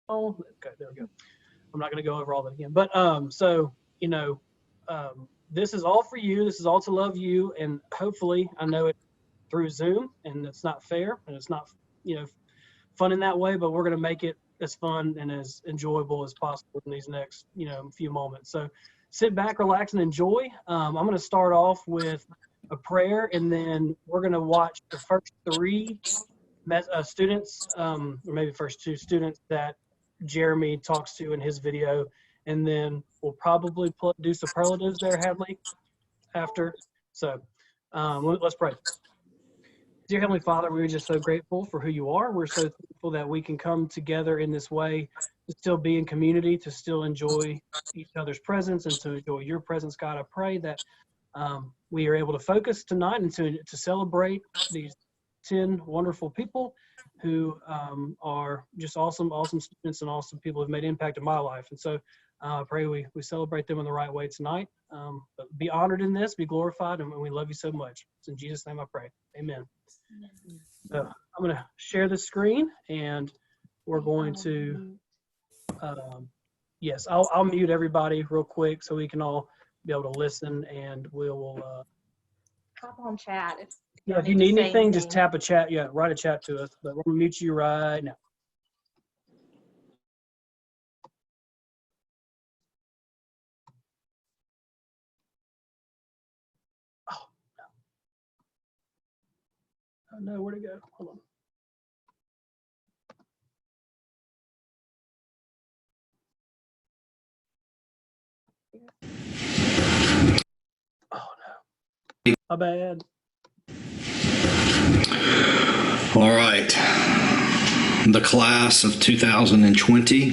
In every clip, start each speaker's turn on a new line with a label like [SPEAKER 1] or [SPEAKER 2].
[SPEAKER 1] Oh, okay, there we go. I'm not going to go over all that again. But so this is all for you. This is all to love you, and hopefully, I know it through Zoom, and it's not fair, and it's not fun in that way. But we're going to make it as fun and as enjoyable as possible in these next few moments. So sit back, relax, and enjoy. I'm going to start off with a prayer, and then we're going to watch the first three students, or maybe first two students that Jeremy talks to in his video, and then we'll probably do superlatives there, Hadley, after. So let's pray. Dear Heavenly Father, we're just so grateful for who you are. We're so thankful that we can come together in this way to still be in community, to still enjoy each other's presence, and to enjoy your presence, God. I pray that we are able to focus tonight and to celebrate these 10 wonderful people who are just awesome students and awesome people who have made an impact in my life. And so I pray we celebrate them in the right way tonight. But be honored in this, be glorified, and we love you so much. It's in Jesus' name I pray. Amen. So I'm going to share the screen, and we're going to, yes, I'll mute everybody real quick so we can all be able to listen, and we'll
[SPEAKER 2] hop on chat.
[SPEAKER 1] If you need anything, just tap a chat. Yeah, write a chat to us. But we're going to mute you right now. Oh, no. Oh, no, where'd it go? Hold on. Oh, no. My bad.
[SPEAKER 3] All right. The class of 2020.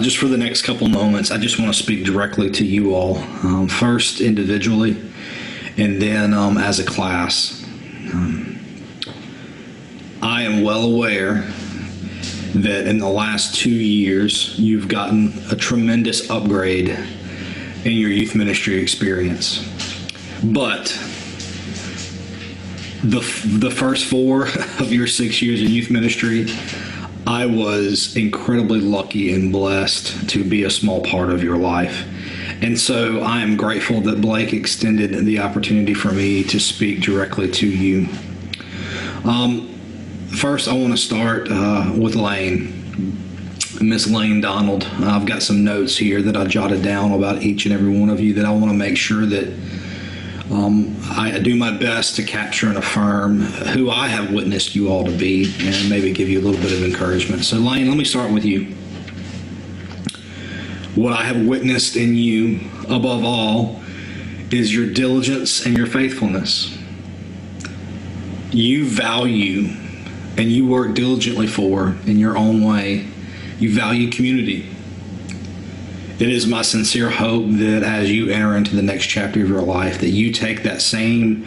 [SPEAKER 3] Just for the next couple moments, I just want to speak directly to you all. First individually, and then as a class. I am well aware that in the last 2 years, you've gotten a tremendous upgrade in your youth ministry experience. But the first 4 of your 6 years in youth ministry, I was incredibly lucky and blessed to be a small part of your life. And so I am grateful that Blake extended the opportunity for me to speak directly to you. First, I want to start with Lane, Miss Lane Donald. I've got some notes here that I jotted down about each and every one of you that I want to make sure that I do my best to capture and affirm who I have witnessed you all to be, and maybe give you a little bit of encouragement. So Lane, let me start with you. What I have witnessed in you above all is your diligence and your faithfulness. You value and you work diligently for, in your own way, you value community. It is my sincere hope that as you enter into the next chapter of your life, that you take that same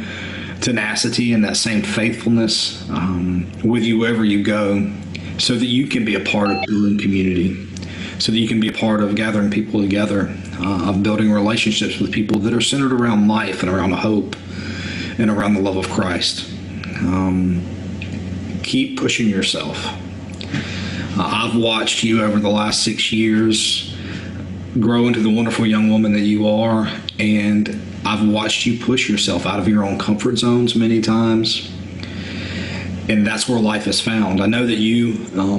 [SPEAKER 3] tenacity and that same faithfulness with you wherever you go, so that you can be a part of building community, so that you can be a part of gathering people together, of building relationships with people that are centered around life and around hope and around the love of Christ. Keep pushing yourself. I've watched you over the last 6 years grow into the wonderful young woman that you are, and I've watched you push yourself out of your own comfort zones many times, and that's where life is found. I know that you,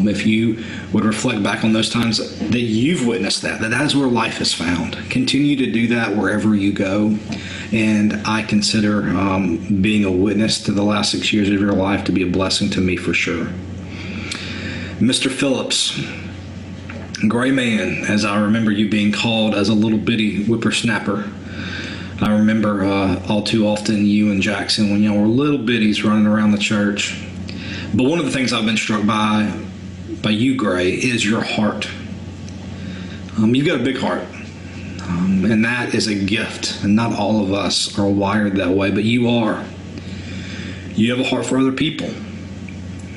[SPEAKER 3] if you would reflect back on those times, that you've witnessed that is where life is found. Continue to do that wherever you go, and I consider being a witness to the last 6 years of your life to be a blessing to me for sure. Mr. Phillips, gray man, as I remember you being called as a little bitty whippersnapper. I remember all too often you and Jackson, when y'all were little bitties running around the church. But one of the things I've been struck by you, Gray, is your heart. You've got a big heart, and that is a gift, and not all of us are wired that way, but you are. You have a heart for other people.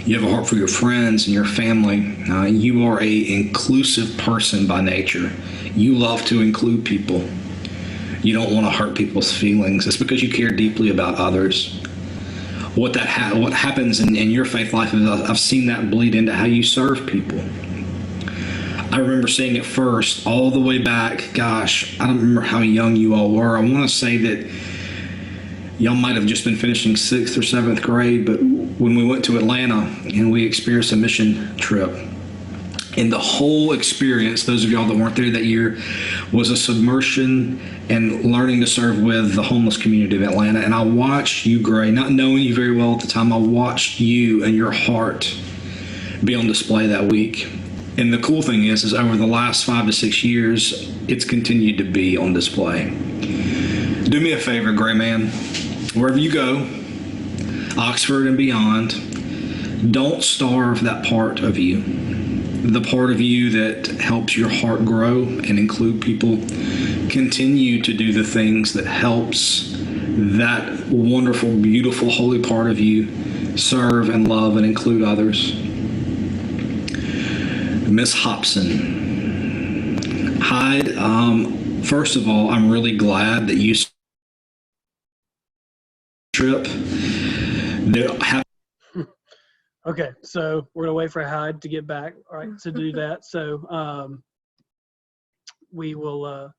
[SPEAKER 3] You have a heart for your friends and your family. You are an inclusive person by nature. You love to include people. You don't want to hurt people's feelings. It's because you care deeply about others. What happens in your faith life is I've seen that bleed into how you serve people. I remember seeing it first all the way back. Gosh, I don't remember how young you all were. I want to say that y'all might have just been finishing 6th or 7th grade, but when we went to Atlanta and we experienced a mission trip, and the whole experience, those of y'all that weren't there that year, was a submersion and learning to serve with the homeless community of Atlanta. And I watched you, Gray, not knowing you very well at the time, I watched you and your heart be on display that week. And the cool thing is over the last 5 to 6 years, it's continued to be on display. Do me a favor, Gray man, wherever you go, Oxford and beyond, don't starve that part of you. The part of you that helps your heart grow and include people. Continue to do the things that helps that wonderful, beautiful, holy part of you serve and love and include others. Miss Hobson. Hyde, first of all, I'm really glad that you trip.
[SPEAKER 1] Okay, so we're gonna wait for Hyde to get back, all right, to do that. So we will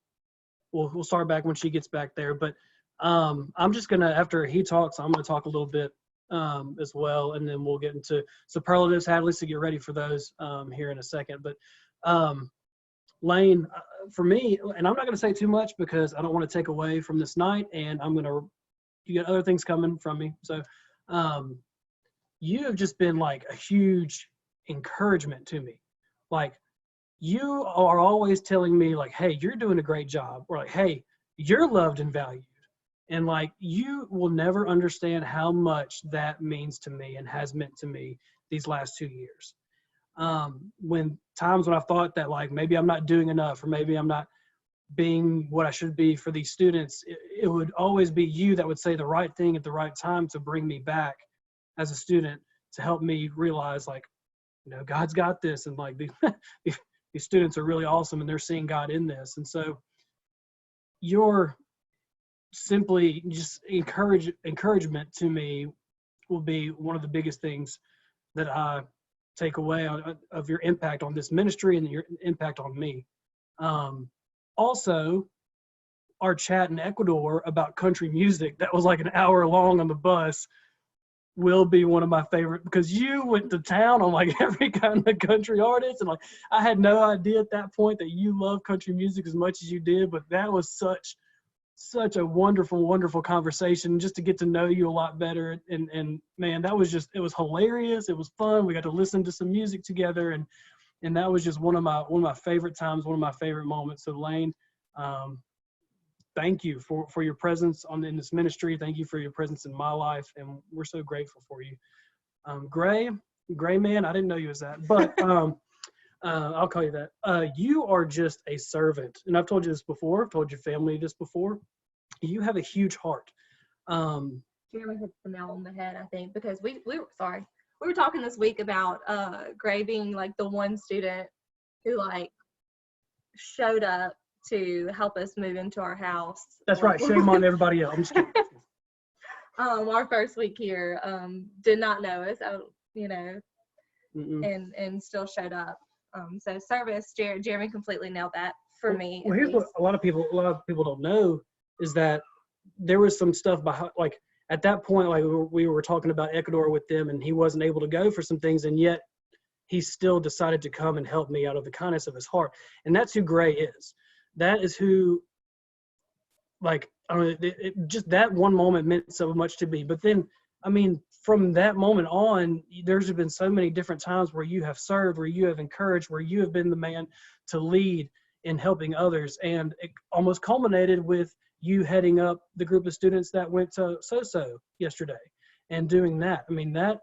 [SPEAKER 1] we'll start back when she gets back there. But I'm just gonna, after he talks, I'm gonna talk a little bit as well, and then we'll get into superlatives. Hadley, so get ready for those here in a second. But Lane, for me, and I'm not gonna say too much because I don't want to take away from this night, and you got other things coming from me. So you have just been like a huge encouragement to me. Like, you are always telling me like, hey, you're doing a great job, or like, hey, you're loved and valued. And like, you will never understand how much that means to me and has meant to me these last 2 years. When I thought that like, maybe I'm not doing enough, or maybe I'm not being what I should be for these students, it would always be you that would say the right thing at the right time to bring me back as a student, to help me realize like, God's got this, and like these students are really awesome and they're seeing God in this. And so your simply just encouragement to me will be one of the biggest things that I take away of your impact on this ministry and your impact on me. Also, our chat in Ecuador about country music, that was like an hour long on the bus, will be one of my favorite, because you went to town on like every kind of country artist, and like I had no idea at that point that you love country music as much as you did. But that was such a wonderful conversation, just to get to know you a lot better. And man, it was hilarious. It was fun. We got to listen to some music together, and that was just one of my favorite times, one of my favorite moments. So Lane, thank you for your presence in this ministry. Thank you for your presence in my life, and we're so grateful for you. Gray man, I didn't know you as that, but I'll call you that. You are just a servant, and I've told you this before. I've told your family this before. You have a huge heart.
[SPEAKER 2] Jeremy hit the nail on the head, I think, because we were talking this week about Gray being like the one student who like showed up to help us move into our house.
[SPEAKER 1] That's right. Shame on everybody else. I'm just kidding.
[SPEAKER 2] Our first week here, did not know us, and still showed up. So service, Jeremy completely nailed that for me.
[SPEAKER 1] Well, here's what a lot of people don't know is that there was some stuff behind, like at that point, like we were talking about Ecuador with them, and he wasn't able to go for some things, and yet he still decided to come and help me out of the kindness of his heart. And that's who Gray is. That is who, like, I don't know, just that one moment meant so much to me. But then, I mean, from that moment on, there's been so many different times where you have served, where you have encouraged, where you have been the man to lead in helping others. And it almost culminated with you heading up the group of students that went to SoSo yesterday and doing that. I mean, that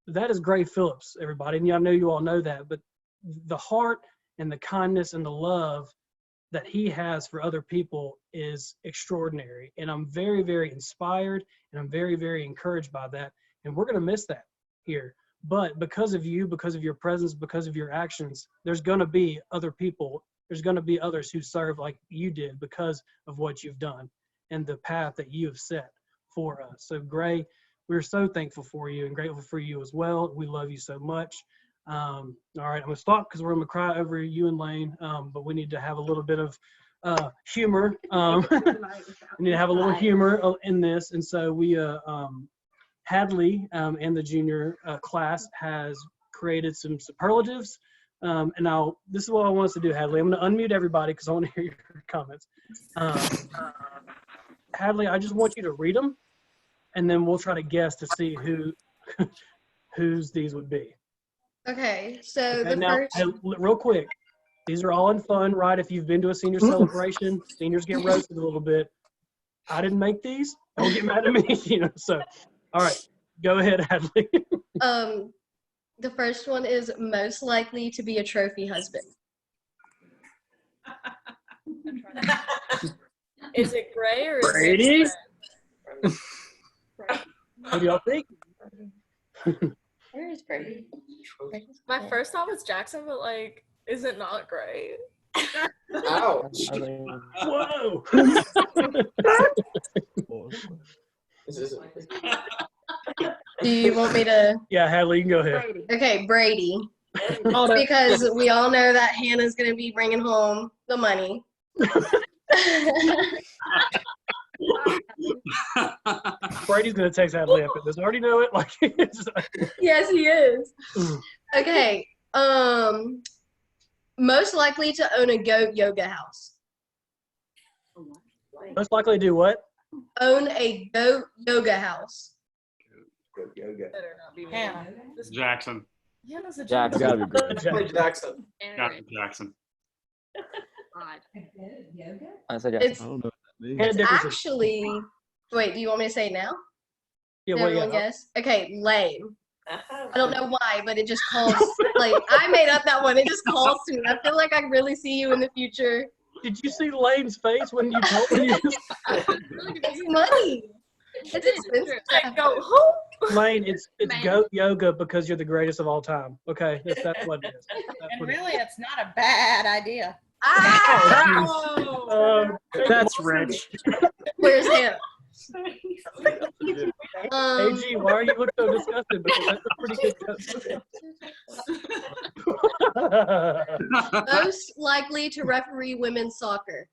[SPEAKER 1] is Gray Phillips, everybody. And I know you all know that, but the heart and the kindness and the love that he has for other people is extraordinary. And I'm very, very inspired, and I'm very, very encouraged by that. And we're going to miss that here. But because of you, because of your presence, because of your actions, there's going to be other people. There's going to be others who serve like you did because of what you've done and the path that you have set for us. So Gray, we're so thankful for you and grateful for you as well. We love you so much. All right, I'm gonna stop because we're gonna cry over you and Lane, but we need to have a little bit of humor. We need to have a little humor in this, and so we, Hadley and the junior class has created some superlatives. And now this is what I want us to do, Hadley. I'm gonna unmute everybody because I want to hear your comments. Hadley, I just want you to read them, and then we'll try to guess to see whose these would be.
[SPEAKER 2] Okay, so
[SPEAKER 1] Okay,
[SPEAKER 2] the
[SPEAKER 1] now,
[SPEAKER 2] first.
[SPEAKER 1] hey, real quick, these are all in fun, right? If you've been to a senior celebration, seniors get roasted a little bit. I didn't make these. Don't get mad at me, So, all right, go ahead, Hadley.
[SPEAKER 2] The first one is most likely to be a trophy husband.
[SPEAKER 4] Is it Gray or is
[SPEAKER 1] Brady?
[SPEAKER 4] it Fred?
[SPEAKER 1] What do y'all think?
[SPEAKER 2] Where is Brady?
[SPEAKER 4] My first thought was Jackson, but like, is it not Gray?
[SPEAKER 5] Ouch.
[SPEAKER 1] Whoa.
[SPEAKER 2] Do you want me to?
[SPEAKER 1] Yeah, Hadley, you can go ahead.
[SPEAKER 2] Okay, Brady. Because we all know that Hannah's going to be bringing home the money.
[SPEAKER 1] Brady's gonna text Hadley after this. I already know it. Like,
[SPEAKER 2] Yes, he is.
[SPEAKER 1] Mm.
[SPEAKER 2] Okay. Most likely to own a goat yoga house.
[SPEAKER 1] most likely to do what?
[SPEAKER 2] Own a goat yoga house.
[SPEAKER 4] Better not be me.
[SPEAKER 6] Hannah.
[SPEAKER 7] Jackson.
[SPEAKER 4] Hannah's a
[SPEAKER 6] Jackson.
[SPEAKER 4] genius.
[SPEAKER 6] Gotta be good.
[SPEAKER 5] Play Jackson.
[SPEAKER 7] Jackson.
[SPEAKER 6] I said
[SPEAKER 2] It's
[SPEAKER 6] Jackson. I don't know what that means.
[SPEAKER 1] Hannah Dickerson.
[SPEAKER 2] actually. Wait, do you want me to say it now?
[SPEAKER 1] Yeah,
[SPEAKER 2] Did
[SPEAKER 1] well,
[SPEAKER 2] everyone
[SPEAKER 1] yeah.
[SPEAKER 2] guess? Okay, lame. I don't know why, but it just calls. Like, I made up that one. It just calls to me. I feel like I really see you in the future.
[SPEAKER 1] Did you see Lane's face when you told me?
[SPEAKER 2] It's money. It's expensive.
[SPEAKER 4] Like, go home.
[SPEAKER 1] Lane, it's
[SPEAKER 8] Man.
[SPEAKER 1] goat yoga because you're the greatest of all time. Okay, that's what it is. That's
[SPEAKER 8] And
[SPEAKER 1] what it is.
[SPEAKER 8] really, it's not a bad idea.
[SPEAKER 2] Ah!
[SPEAKER 1] That's rich.
[SPEAKER 2] Where's Hannah?
[SPEAKER 1] AG, why are you looking so disgusted? Because that's a pretty good.
[SPEAKER 2] Most likely to referee women's soccer.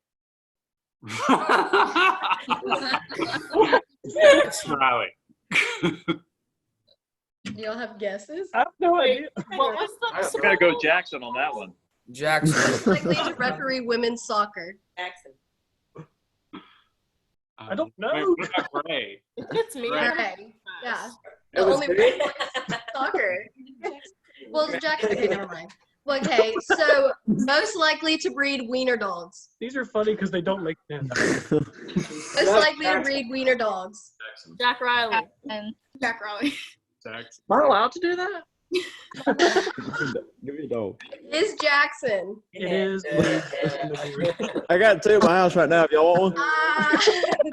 [SPEAKER 7] It's Riley.
[SPEAKER 2] Do y'all have guesses?
[SPEAKER 1] I have no idea.
[SPEAKER 4] What was the?
[SPEAKER 5] I
[SPEAKER 7] Gotta go Jackson on that one.
[SPEAKER 5] Jackson.
[SPEAKER 2] Most likely to referee women's soccer.
[SPEAKER 8] Jackson.
[SPEAKER 1] I don't know.
[SPEAKER 7] Wait, what about Gray?
[SPEAKER 4] It's me.
[SPEAKER 7] Right.
[SPEAKER 2] Okay. Yeah.
[SPEAKER 5] It
[SPEAKER 2] The
[SPEAKER 5] was
[SPEAKER 2] only
[SPEAKER 5] me?
[SPEAKER 2] soccer. Well, it's Jackson. Okay, never mind. Well, okay, so most likely to breed wiener dogs.
[SPEAKER 1] These are funny because they don't make sense.
[SPEAKER 2] Most likely to breed wiener dogs.
[SPEAKER 7] Jackson.
[SPEAKER 4] Jack Riley.
[SPEAKER 8] And Jack Raleigh.
[SPEAKER 7] Jackson.
[SPEAKER 6] Am I allowed to do that? Give me a dog.
[SPEAKER 2] Is Jackson.
[SPEAKER 1] It is.
[SPEAKER 6] I got two in my house right now. If y'all want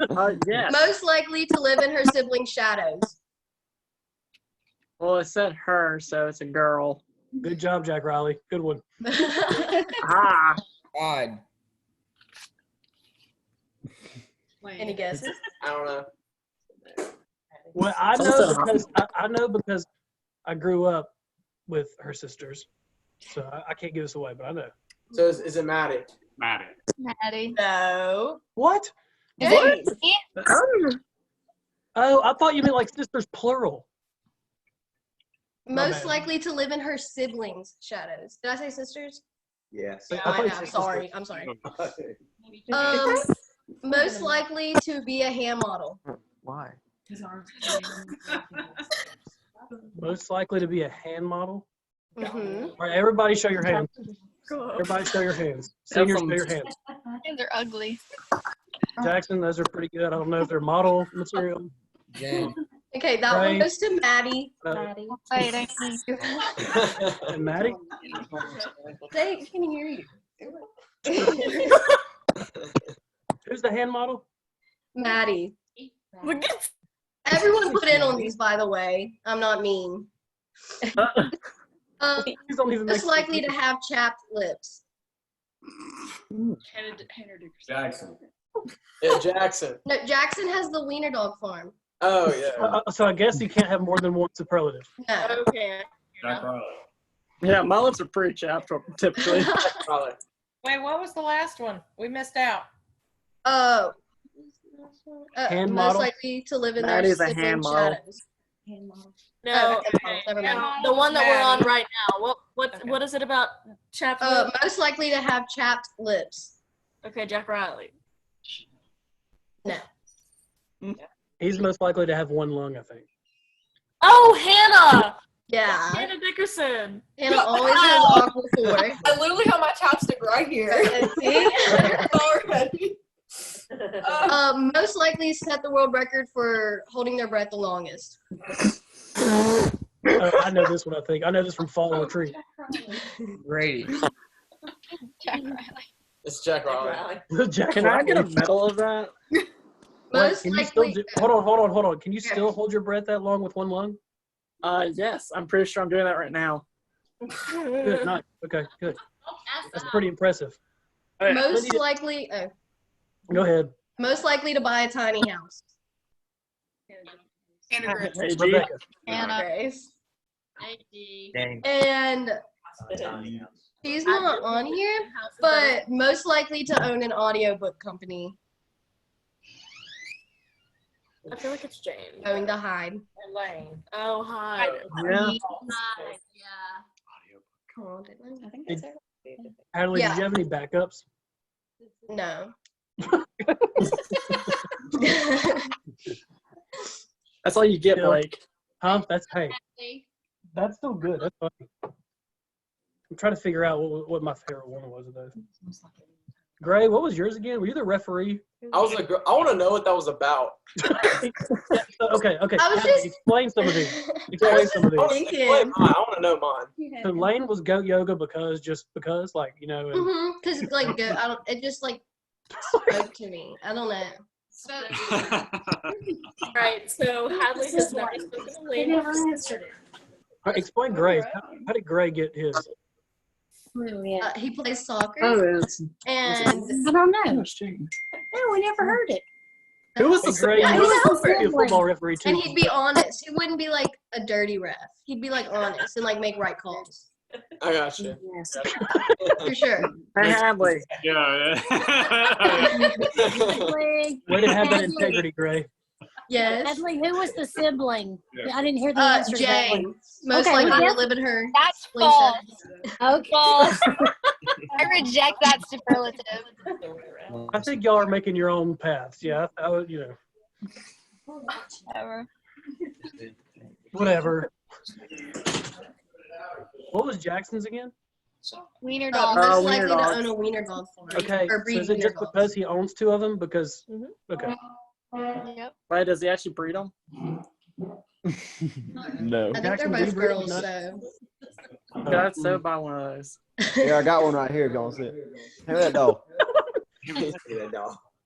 [SPEAKER 6] one.
[SPEAKER 9] Yeah.
[SPEAKER 2] Most likely to live in her siblings' shadows.
[SPEAKER 9] Well, it said her, so it's a girl.
[SPEAKER 1] Good job, Jack Riley. Good one.
[SPEAKER 9] Ah.
[SPEAKER 5] God.
[SPEAKER 2] Any guesses?
[SPEAKER 5] I don't know.
[SPEAKER 1] Well, I know because I grew up with her sisters, so I can't give this away, but I know.
[SPEAKER 5] So is it Maddie?
[SPEAKER 7] Maddie.
[SPEAKER 8] Maddie.
[SPEAKER 4] No.
[SPEAKER 1] What?
[SPEAKER 2] Hey,
[SPEAKER 1] Oh, I thought you meant like sisters plural.
[SPEAKER 2] most
[SPEAKER 1] bad.
[SPEAKER 2] likely to live in her siblings' shadows. Did I say sisters?
[SPEAKER 5] Yes.
[SPEAKER 1] I
[SPEAKER 2] I
[SPEAKER 1] thought
[SPEAKER 2] know.
[SPEAKER 1] you said
[SPEAKER 2] Sorry. I'm sorry.
[SPEAKER 5] Oh,
[SPEAKER 2] Most likely to be a hand model.
[SPEAKER 6] Why?
[SPEAKER 1] Most likely to be a hand model.
[SPEAKER 2] Mm-hmm.
[SPEAKER 1] All right, everybody show your hands. Everybody show your hands. Seniors, show your hands.
[SPEAKER 8] And they're ugly.
[SPEAKER 1] Jackson, those are pretty good. I don't know if they're model material.
[SPEAKER 5] Jen.
[SPEAKER 2] Okay, that one
[SPEAKER 1] Right.
[SPEAKER 2] goes to Maddie.
[SPEAKER 8] Wait, I need
[SPEAKER 1] And Maddie?
[SPEAKER 2] They can hear you.
[SPEAKER 1] Who's the hand model?
[SPEAKER 2] Maddie.
[SPEAKER 4] Look at
[SPEAKER 2] Everyone put in on these, by the way. I'm not mean.
[SPEAKER 1] These don't even make
[SPEAKER 2] Most likely to have chapped lips.
[SPEAKER 4] Hannah Dickerson.
[SPEAKER 5] Jackson. Yeah, Jackson.
[SPEAKER 2] No, Jackson has the wiener dog farm.
[SPEAKER 5] Oh, yeah.
[SPEAKER 1] So I guess you can't have more than one superlative.
[SPEAKER 2] No.
[SPEAKER 4] Okay.
[SPEAKER 7] Jack Riley.
[SPEAKER 9] Yeah, my lips are pretty chapped typically.
[SPEAKER 5] Probably.
[SPEAKER 10] Wait, what was the last one? We missed out.
[SPEAKER 1] Hand
[SPEAKER 2] Most
[SPEAKER 1] model?
[SPEAKER 2] likely to live in
[SPEAKER 9] That
[SPEAKER 2] their
[SPEAKER 9] is a
[SPEAKER 2] sibling
[SPEAKER 9] hand model.
[SPEAKER 2] shadows.
[SPEAKER 4] No,
[SPEAKER 2] Okay, never mind.
[SPEAKER 4] the one that we're on right now. What is it about chapped lips?
[SPEAKER 2] Most likely to have chapped lips.
[SPEAKER 4] Okay, Jack Riley.
[SPEAKER 2] No.
[SPEAKER 1] He's most likely to have one lung, I think.
[SPEAKER 4] Oh, Hannah!
[SPEAKER 2] Yeah.
[SPEAKER 4] Hannah Dickerson.
[SPEAKER 2] Hannah always has aqua 4.
[SPEAKER 4] I literally have my chapstick right here. Already.
[SPEAKER 2] Most likely set the world record for holding their breath the longest.
[SPEAKER 1] I know this one, I think. I know this from Fall on a Tree.
[SPEAKER 5] Grady.
[SPEAKER 8] Jack Riley.
[SPEAKER 5] It's Jack Riley.
[SPEAKER 1] Jack
[SPEAKER 9] Can I get a
[SPEAKER 1] Riley.
[SPEAKER 9] medal of that?
[SPEAKER 1] Wait,
[SPEAKER 2] Most
[SPEAKER 1] can you still
[SPEAKER 2] likely.
[SPEAKER 1] hold on. Can you still hold your breath that long with one lung?
[SPEAKER 9] Yes, I'm pretty sure I'm doing that right now.
[SPEAKER 1] Good, nice. Okay, good. That's pretty impressive.
[SPEAKER 2] Most likely.
[SPEAKER 1] Go ahead.
[SPEAKER 2] Most likely to buy a tiny house.
[SPEAKER 9] Hey, G.
[SPEAKER 1] Rebecca.
[SPEAKER 8] Anna.
[SPEAKER 2] Grace.
[SPEAKER 5] Dang.
[SPEAKER 2] And she's not on here, but most likely to own an audiobook company.
[SPEAKER 4] I feel like it's Jane.
[SPEAKER 2] Going to hide.
[SPEAKER 10] Lane.
[SPEAKER 4] Oh, hi.
[SPEAKER 9] Yeah.
[SPEAKER 2] Come on, Dylan.
[SPEAKER 8] I think
[SPEAKER 1] Did-
[SPEAKER 8] that's it.
[SPEAKER 1] Hadley,
[SPEAKER 2] Yeah.
[SPEAKER 1] did you have any backups?
[SPEAKER 2] No.
[SPEAKER 9] That's all you get,
[SPEAKER 1] Yeah.
[SPEAKER 9] Blake.
[SPEAKER 1] Huh? That's still good. That's funny. I'm trying to figure out what my favorite one was of those. Gray, what was yours again? Were you the referee?
[SPEAKER 5] I want to know what that was about.
[SPEAKER 1] Okay.
[SPEAKER 2] I was
[SPEAKER 1] Hadley,
[SPEAKER 2] just-
[SPEAKER 1] explain some of these. Explain some of
[SPEAKER 5] I
[SPEAKER 1] these.
[SPEAKER 2] Thinking.
[SPEAKER 5] want to know mine.
[SPEAKER 1] So Lane was goat yoga because, like, you know, and
[SPEAKER 2] Because like it just like spoke to me. I don't know.
[SPEAKER 4] Right, so Hadley has never spoken to Lane.
[SPEAKER 1] explain Gray. How did Gray get his?
[SPEAKER 2] He plays soccer
[SPEAKER 9] it's
[SPEAKER 2] and
[SPEAKER 8] I don't know.
[SPEAKER 9] No,
[SPEAKER 8] we never heard it.
[SPEAKER 9] Who was
[SPEAKER 1] Hey,
[SPEAKER 9] the
[SPEAKER 1] Gray,
[SPEAKER 2] Yeah,
[SPEAKER 1] you
[SPEAKER 2] he's
[SPEAKER 1] know,
[SPEAKER 2] a helper.
[SPEAKER 1] be a football referee too.
[SPEAKER 2] and he'd be honest. He wouldn't be like a dirty ref. He'd be like honest and like make right calls.
[SPEAKER 5] I got you.
[SPEAKER 2] For sure.
[SPEAKER 9] Hey, Hadley.
[SPEAKER 7] Yeah.
[SPEAKER 1] Way to have that integrity, Gray.
[SPEAKER 2] Yes.
[SPEAKER 8] Hadley, who was the sibling?
[SPEAKER 7] Yeah.
[SPEAKER 8] I didn't hear the answer to that
[SPEAKER 2] Jay.
[SPEAKER 8] one.
[SPEAKER 2] Most
[SPEAKER 8] Okay,
[SPEAKER 2] likely
[SPEAKER 8] well,
[SPEAKER 2] to live in her.
[SPEAKER 8] That's
[SPEAKER 2] sibling
[SPEAKER 8] false.
[SPEAKER 2] shadows.
[SPEAKER 8] Okay. I reject that superlative.
[SPEAKER 1] I think y'all are making your own paths. Yeah, I would, you know,
[SPEAKER 8] Whatever.
[SPEAKER 1] whatever. What was Jackson's again?
[SPEAKER 8] Wiener dog.
[SPEAKER 2] Most
[SPEAKER 9] wiener
[SPEAKER 2] likely to
[SPEAKER 9] dogs.
[SPEAKER 2] own a wiener dog farm.
[SPEAKER 1] Okay,
[SPEAKER 2] Or
[SPEAKER 1] so
[SPEAKER 2] breed
[SPEAKER 1] is it
[SPEAKER 2] wiener
[SPEAKER 1] just
[SPEAKER 2] dogs.
[SPEAKER 1] because he owns two of them? Because
[SPEAKER 2] Mm-hmm.
[SPEAKER 1] okay,
[SPEAKER 8] Yep.
[SPEAKER 9] Wait, does he actually breed them?
[SPEAKER 6] No.
[SPEAKER 2] I think they're
[SPEAKER 1] Jackson,
[SPEAKER 2] both
[SPEAKER 1] do you breed
[SPEAKER 2] girls,
[SPEAKER 1] nuts?
[SPEAKER 2] so.
[SPEAKER 9] Yeah, I'd so buy one of those.
[SPEAKER 6] Yeah, I got one right here if y'all want to see it. Hand me that dog.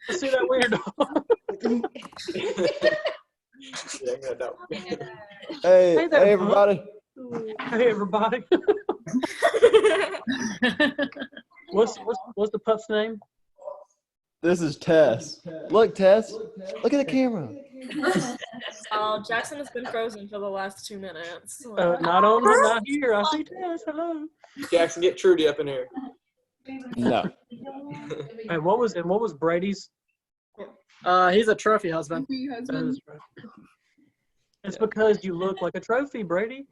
[SPEAKER 1] let's see that weird dog.
[SPEAKER 6] Hey,
[SPEAKER 1] Hey there,
[SPEAKER 6] hey everybody.
[SPEAKER 1] Hey everybody, what's the pup's name?
[SPEAKER 6] This is Tess. Look, Tess. Look at the camera.
[SPEAKER 4] Oh, Jackson has been frozen for the last 2 minutes.
[SPEAKER 1] Not on, not here. I see Tess. Hello.
[SPEAKER 5] Jackson, get Trudy up in here.
[SPEAKER 6] No.
[SPEAKER 1] Hey, what was Brady's?
[SPEAKER 9] He's a trophy husband.
[SPEAKER 1] It's because you look like a trophy, Brady.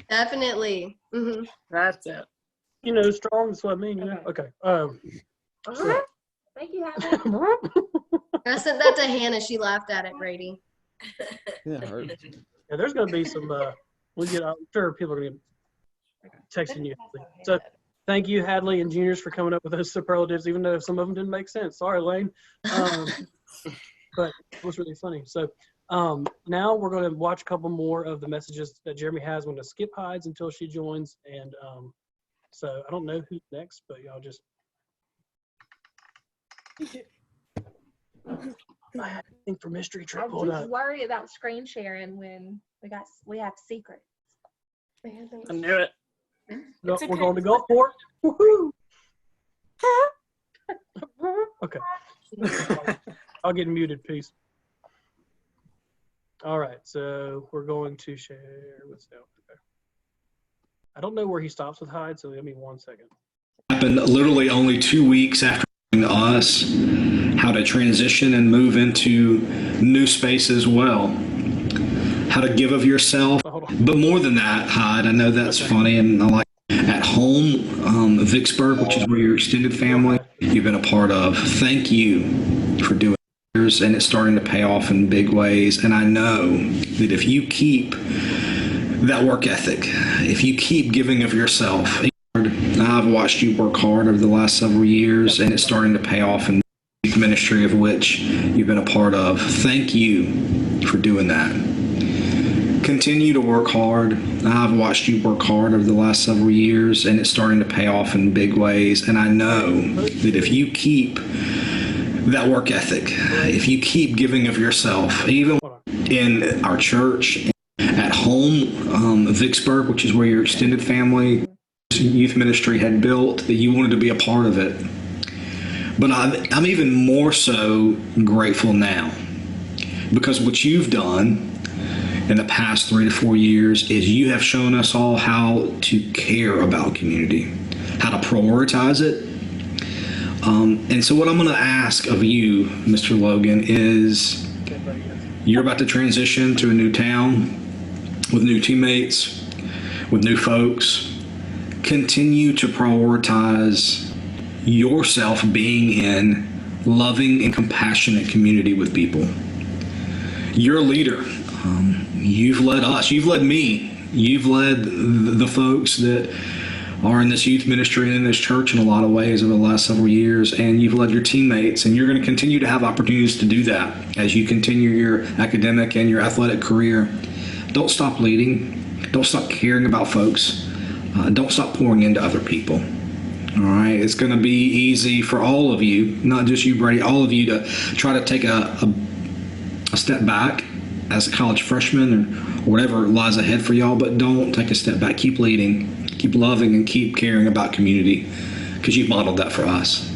[SPEAKER 2] Definitely. Mm-hmm.
[SPEAKER 9] That's it.
[SPEAKER 1] You know, strong. That's what I mean. You know. Okay.
[SPEAKER 2] Thank you, Hadley. I sent that to Hannah. She laughed at it, Brady.
[SPEAKER 6] Yeah, it hurt.
[SPEAKER 1] Yeah, there's gonna be some. I'm sure people are gonna be texting you. So, thank you, Hadley and Juniors, for coming up with those superlatives, even though some of them didn't make sense. Sorry, Lane. But it was really funny. So, now we're gonna watch a couple more of the messages that Jeremy has. We're gonna skip Hides until she joins, and so I don't know who's next, but y'all just. I think for mystery trip. Hold
[SPEAKER 2] Just
[SPEAKER 1] up.
[SPEAKER 2] worry about screen sharing when we have secrets.
[SPEAKER 9] I knew it.
[SPEAKER 1] No,
[SPEAKER 4] It's
[SPEAKER 1] we're
[SPEAKER 4] okay.
[SPEAKER 1] going to go for it. Woohoo! Okay. I'll get muted. Peace. All right. So we're going to share. What's that? Okay. I don't know where he stops with Hyde, so give me 1 second.
[SPEAKER 3] Happened literally only 2 weeks after to us how to transition and move into new space as well. How to give of yourself.
[SPEAKER 1] Hold on.
[SPEAKER 3] But more than that, Hyde, I know that's funny, and I like at home, Vicksburg, which is where your extended family you've been a part of. Thank you for doing yours, and it's starting to pay off in big ways. And I know that if you keep that work ethic, if you keep giving of yourself, I've watched you work hard over the last several years, and it's starting to pay off in the ministry of which you've been a part of. Thank you for doing that. Continue to work hard. I've watched you work hard over the last several years, and it's starting to pay off in big ways. And I know that if you keep that work ethic, if you keep giving of yourself, even in our church, at home, Vicksburg, which is where your extended family youth ministry had built, that you wanted to be a part of it. But I'm even more so grateful now, because what you've done in the past 3 to 4 years is you have shown us all how to care about community, how to prioritize it. And so what I'm going to ask of you, Mr. Logan, is you're about to transition to a new town with new teammates, with new folks. Continue to prioritize yourself being in loving and compassionate community with people. You're a leader. You've led us. You've led me. You've led the folks that are in this youth ministry and in this church in a lot of ways over the last several years, and you've led your teammates, and you're going to continue to have opportunities to do that as you continue your academic and your athletic career. Don't stop leading. Don't stop caring about folks. Don't stop pouring into other people. All right, it's going to be easy for all of you, not just you, Brady, all of you to try to take a step back as a college freshman or whatever lies ahead for y'all, but don't take a step back. Keep leading, keep loving, and keep caring about community, because you've modeled that for us.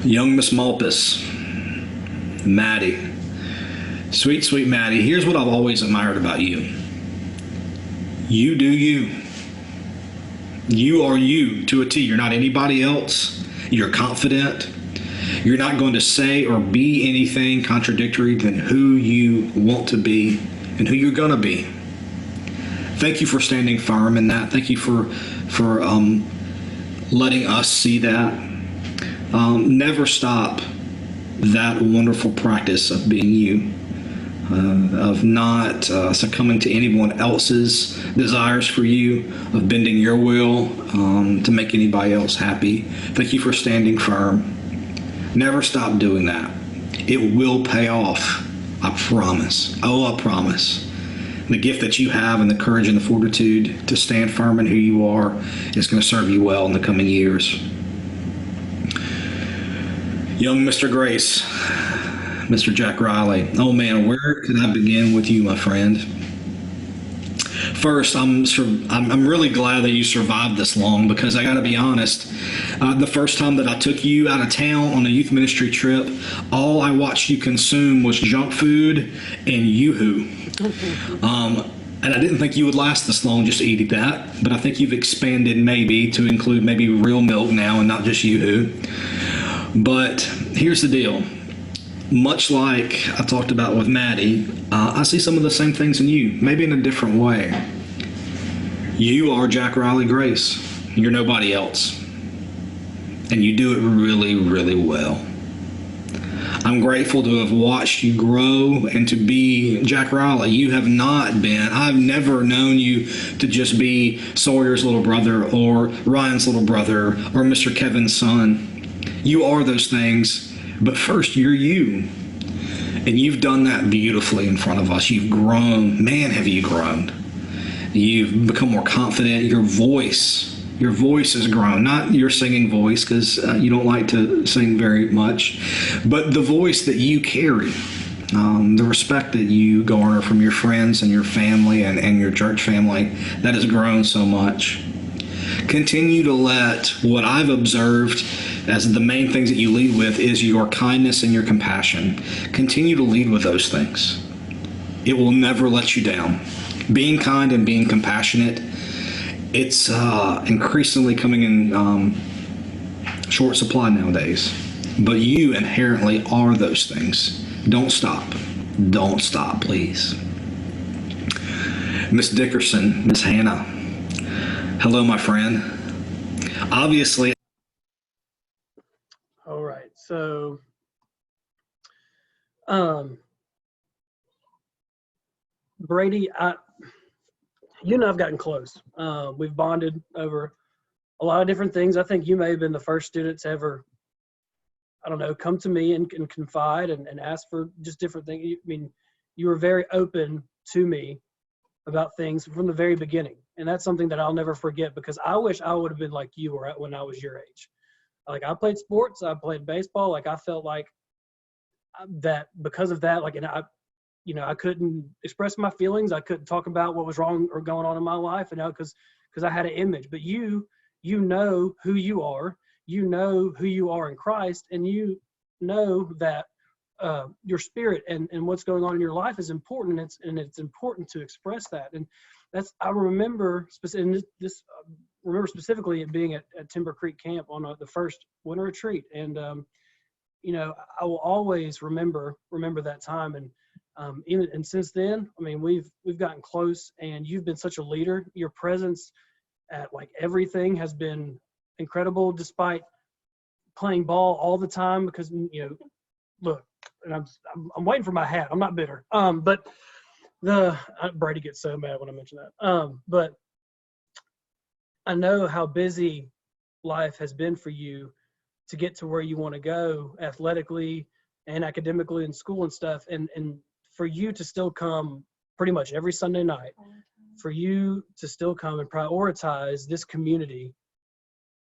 [SPEAKER 3] Young Miss Malpas, Maddie, sweet, sweet Maddie, here's what I've always admired about you. You do you. You are you to a T. You're not anybody else. You're confident. You're not going to say or be anything contradictory than who you want to be and who you're going to be. Thank you for standing firm in that. Thank you for letting us see that. Never stop that wonderful practice of being you. Of not succumbing to anyone else's desires for you, of bending your will to make anybody else happy. Thank you for standing firm. Never stop doing that. It will pay off. I promise. Oh, I promise. The gift that you have and the courage and the fortitude to stand firm in who you are is going to serve you well in the coming years. Young Mr. Grace, Mr. Jack Riley. Oh man, where can I begin with you, my friend? First, I'm really glad that you survived this long, because I got to be honest, the first time that I took you out of town on a youth ministry trip, all I watched you consume was junk food and Yoo-hoo. And I didn't think you would last this long just eating that, but I think you've expanded maybe to include maybe real milk now and not just Yoo-hoo. But here's the deal. Much like I talked about with Maddie, I see some of the same things in you, maybe in a different way. You are Jack Riley Grace. You're nobody else. And you do it really, really well. I'm grateful to have watched you grow and to be Jack Riley. You have not been, I've never known you to just be Sawyer's little brother or Ryan's little brother or Mr. Kevin's son. You are those things. But first, you're you. And you've done that beautifully in front of us. You've grown. Man, have you grown. You've become more confident. Your voice has grown. Not your singing voice, because you don't like to sing very much, but the voice that you carry, the respect that you garner from your friends and your family and your church family, that has grown so much. Continue to let what I've observed as the main things that you lead with is your kindness and your compassion. Continue to lead with those things. It will never let you down. Being kind and being compassionate it's increasingly coming in short supply nowadays. But you inherently are those things. Don't stop. Don't stop, please. Miss Dickerson, Miss Hannah. Hello, my friend. Obviously.
[SPEAKER 1] All right. So, Brady, you and I've gotten close. We've bonded over a lot of different things. I think you may have been the first student to ever, I don't know, come to me and confide and ask for just different things. I mean, you were very open to me about things from the very beginning. And that's something that I'll never forget, because I wish I would have been like you were when I was your age. Like, I played sports, I played baseball. Like, I felt like that because of that, like, and I couldn't express my feelings. I couldn't talk about what was wrong or going on in my life, because I had an image. But you know who you are. You know who you are in Christ, and you know that your spirit and what's going on in your life is important. And it's important to express that. And I remember specifically it being at Timber Creek Camp on the first winter retreat. And I will always remember that time. And even since then, I mean, we've gotten close, and you've been such a leader. Your presence at like everything has been incredible, despite playing ball all the time. Because look, and I'm waiting for my hat. I'm not bitter. But Brady gets so mad when I mention that. But I know how busy life has been for you to get to where you want to go athletically and academically in school and stuff. And for you to still come pretty much every Sunday night, for you to still come and prioritize this community,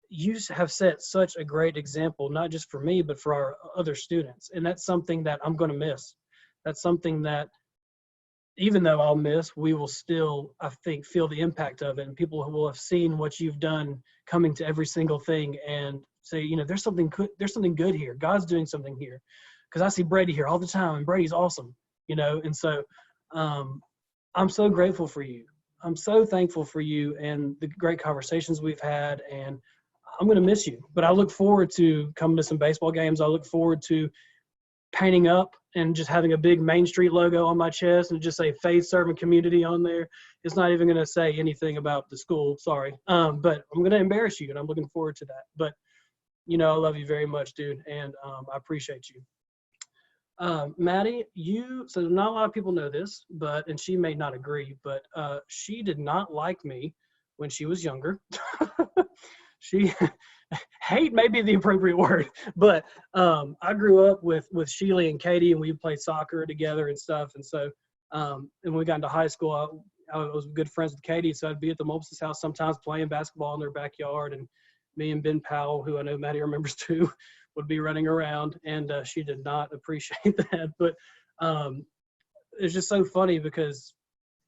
[SPEAKER 1] you have set such a great example, not just for me, but for our other students. And that's something that I'm going to miss. That's something that, even though I'll miss, we will still, I think, feel the impact of it. And people who will have seen what you've done coming to every single thing and say, there's something good here. God's doing something here. Because I see Brady here all the time, and Brady's awesome, And so I'm so grateful for you. I'm so thankful for you and the great conversations we've had. And I'm going to miss you. But I look forward to coming to some baseball games. I look forward to painting up and just having a big Main Street logo on my chest and just say Faith Serving Community on there. It's not even going to say anything about the school, sorry. But I'm going to embarrass you, and I'm looking forward to that. But, I love you very much, dude, and I appreciate you. Maddie, so not a lot of people know this, and she may not agree, but she did not like me when she was younger. Hate may be the appropriate word, but I grew up with Sheila and Katie, and we played soccer together and stuff. And so, and when we got into high school, I was good friends with Katie, so I'd be at the Mopes' house sometimes playing basketball in their backyard, and me and Ben Powell, who I know Maddie remembers too, would be running around, and she did not appreciate that. But it's just so funny because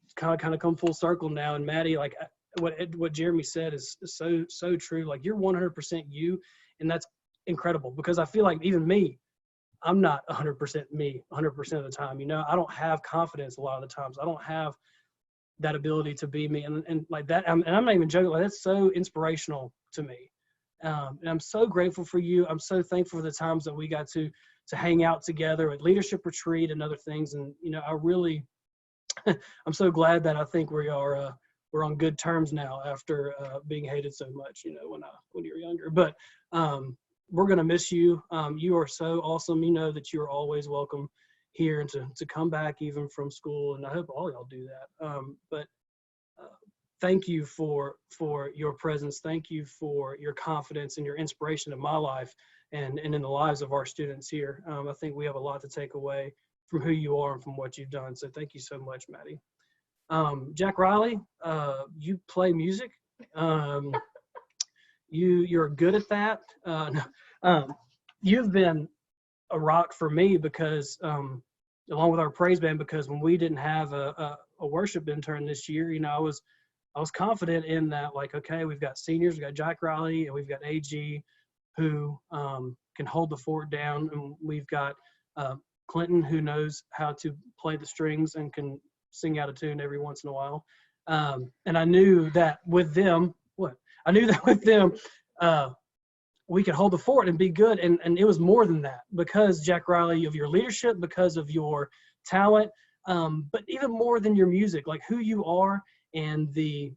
[SPEAKER 1] it's kind of come full circle now. And Maddie, like what Jeremy said is so true. Like, you're 100% you, and that's incredible, because I feel like even me, I'm not 100% me 100% of the time. I don't have confidence a lot of the times. I don't have that ability to be me, and like that. And I'm not even joking. Like, that's so inspirational to me. And I'm so grateful for you. I'm so thankful for the times that we got to hang out together at leadership retreat and other things. And I really, I'm so glad that I think we're on good terms now after being hated so much, when you're younger. But we're gonna miss you. You are so awesome. That you're always welcome here, and to come back even from school. And I hope all y'all do that. But thank you for your presence. Thank you for your confidence and your inspiration in my life and in the lives of our students here. I think we have a lot to take away from who you are and from what you've done. So thank you so much, Maddie. Jack Riley, you play music. You're good at that. You've been a rock for me because, along with our praise band, because when we didn't have a worship intern this year, I was confident in that, like, okay, we've got seniors, we've got Jack Riley, and we've got AG who can hold the fort down, and we've got Clinton, who knows how to play the strings and can sing out of tune every once in a while. And I knew that with them, we could hold the fort and be good. And it was more than that because, Jack Riley, of your leadership, because of your talent, but even more than your music, like who you are and the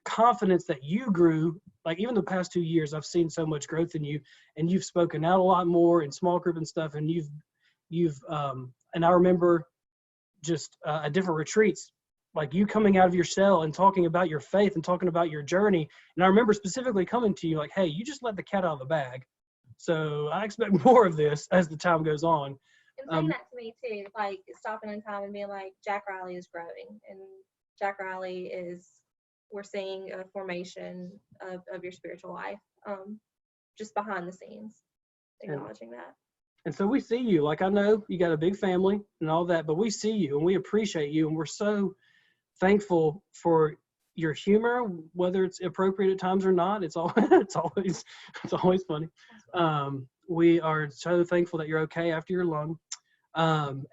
[SPEAKER 1] confidence that you grew. Like even the past 2 years, I've seen so much growth in you, and you've spoken out a lot more in small group and stuff. And and I remember just at different retreats, like you coming out of your cell and talking about your faith and talking about your journey. And I remember specifically coming to you like, hey, you just let the cat out of the bag. So I expect more of this as the time goes on.
[SPEAKER 2] And saying that to me too, like stopping in time and being like, Jack Riley is growing, and Jack Riley we're seeing a formation of your spiritual life, just behind the scenes, acknowledging that.
[SPEAKER 1] And so we see you, like I know you got a big family and all that, but we see you and we appreciate you, and we're so thankful for your humor, whether it's appropriate at times or not. It's always funny. We are so thankful that you're okay after your lung.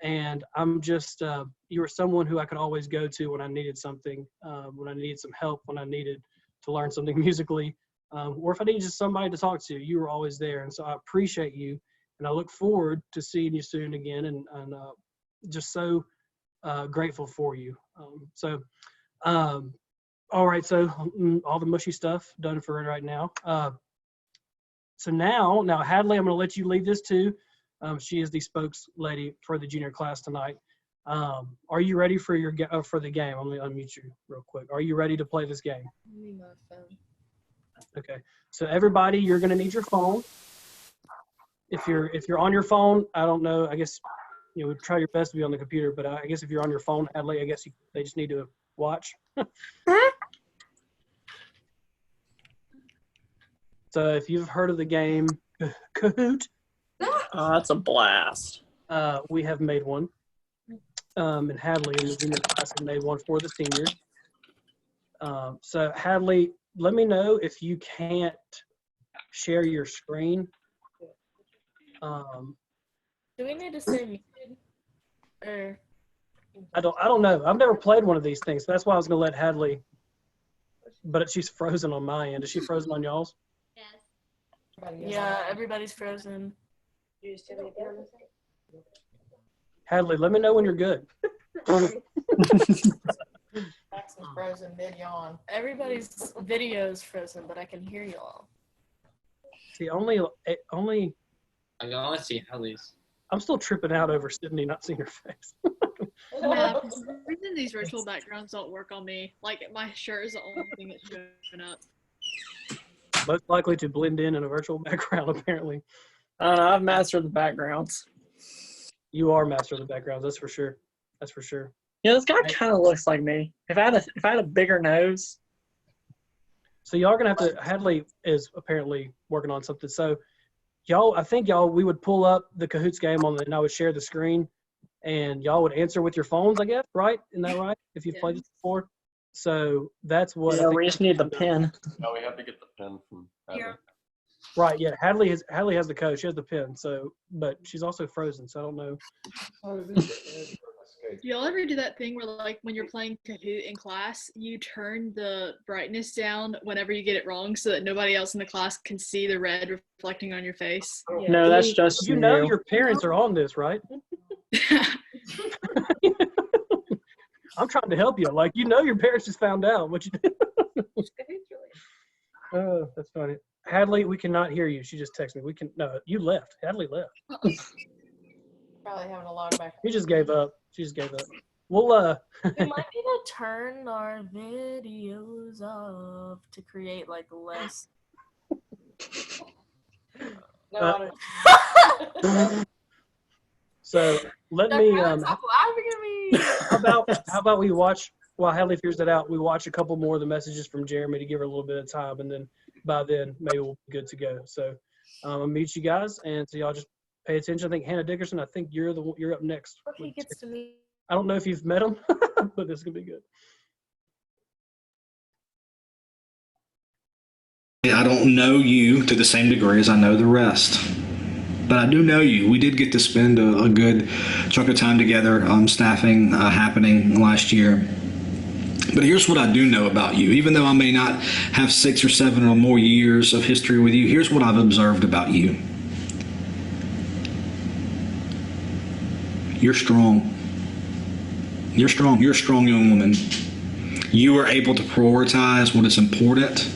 [SPEAKER 1] And I'm just, you were someone who I could always go to when I needed something, when I needed some help, when I needed to learn something musically, or if I needed just somebody to talk to, you were always there. And so I appreciate you, and I look forward to seeing you soon again, and just so grateful for you. All right, so all the mushy stuff done for right now. So now Hadley, I'm going to let you lead this too. She is the spokes lady for the junior class tonight. Are you ready for the game? I'm going to unmute you real quick. Are you ready to play this game?
[SPEAKER 4] Need my phone.
[SPEAKER 1] Okay. So everybody, you're going to need your phone. If you're on your phone, I don't know. I guess try your best to be on the computer, but I guess if you're on your phone, Hadley, I guess they just need to watch. So if you've heard of the game Kahoot,
[SPEAKER 9] That's a blast.
[SPEAKER 1] we have made one. And Hadley in the junior class have made one for the seniors. So Hadley, let me know if you can't share your screen.
[SPEAKER 4] Do we need to say muted? Or
[SPEAKER 1] I don't know. I've never played one of these things. So that's why I was gonna let Hadley. But she's frozen on my end. Is she frozen on y'all's?
[SPEAKER 4] yeah, everybody's frozen.
[SPEAKER 1] Hadley, let me know when you're good.
[SPEAKER 10] Jackson's frozen mid yawn.
[SPEAKER 4] Everybody's video is frozen, but I can hear you all.
[SPEAKER 1] See, only.
[SPEAKER 11] I can only see Hadley's.
[SPEAKER 1] I'm still tripping out over Sydney not seeing her face.
[SPEAKER 12] Yeah, for some reason these virtual backgrounds don't work on me. Like my shirt is the only thing that's showing up.
[SPEAKER 1] Most likely to blend in a virtual background, apparently.
[SPEAKER 9] I don't know. I've mastered the backgrounds.
[SPEAKER 1] You are master of the backgrounds, that's for sure. That's for sure.
[SPEAKER 9] Yeah, this guy kind of looks like me. If I had a bigger nose.
[SPEAKER 1] So y'all are gonna have to. Hadley is apparently working on something. So y'all, I think we would pull up the Kahoots game and I would share the screen, and y'all would answer with your phones, I guess, right? Isn't that right? If you've played this before. So that's what.
[SPEAKER 9] Yeah, we just need the pin.
[SPEAKER 7] No, we have to get the pin from Hadley.
[SPEAKER 12] Yeah.
[SPEAKER 1] Right. Yeah. Hadley has the code. She has the pin. So, but she's also frozen. So I don't know.
[SPEAKER 12] Do y'all ever do that thing where, like, when you're playing Kahoot in class, you turn the brightness down whenever you get it wrong so that nobody else in the class can see the red reflecting on your face?
[SPEAKER 9] No, that's just
[SPEAKER 1] you know your parents are on this, right? I'm trying to help you. Like, your parents just found out what you did. Oh, that's funny. Hadley, we cannot hear you. She just texted me. No, you left. Hadley left.
[SPEAKER 10] Probably having a log back.
[SPEAKER 1] She just gave up. Well,
[SPEAKER 4] We might need to turn our videos off to create like less.
[SPEAKER 10] No,
[SPEAKER 1] so let me. How about we watch while Hadley figures it out? We watch a couple more of the messages from Jeremy to give her a little bit of time, and then by then maybe we'll be good to go. So I'll meet you guys, and so y'all just pay attention. I think Hannah Dickerson. I think you're up next.
[SPEAKER 4] He gets to meet.
[SPEAKER 1] I don't know if you've met him, but this is gonna be good.
[SPEAKER 3] I don't know you to the same degree as I know the rest, but I do know you. We did get to spend a good chunk of time together, staffing happening last year. But here's what I do know about you. Even though I may not have 6 or 7 or more years of history with you, here's what I've observed about you. You're strong. You're strong. You're a strong young woman. You are able to prioritize what is important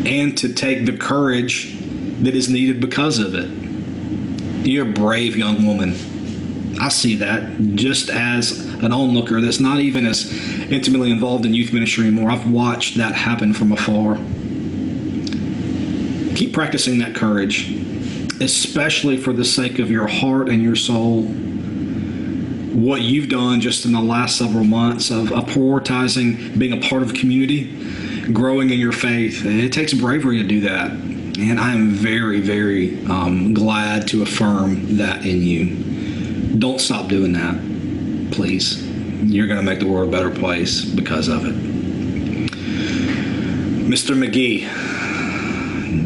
[SPEAKER 3] and to take the courage that is needed because of it. You're a brave young woman. I see that just as an onlooker that's not even as intimately involved in youth ministry anymore. I've watched that happen from afar. Keep practicing that courage, especially for the sake of your heart and your soul. What you've done just in the last several months of prioritizing being a part of a community, growing in your faith, it takes bravery to do that. And I am very, very glad to affirm that in you. Don't stop doing that, please. You're going to make the world a better place because of it. Mr. McGee,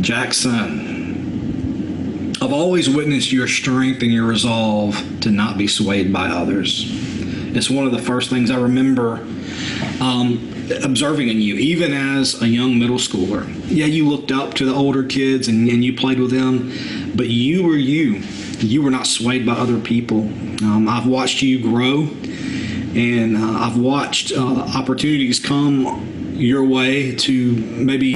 [SPEAKER 3] Jackson, I've always witnessed your strength and your resolve to not be swayed by others. It's one of the first things I remember observing in you, even as a young middle schooler. Yeah, you looked up to the older kids and you played with them, but you were you. You were not swayed by other people. I've watched you grow, and I've watched opportunities come your way to maybe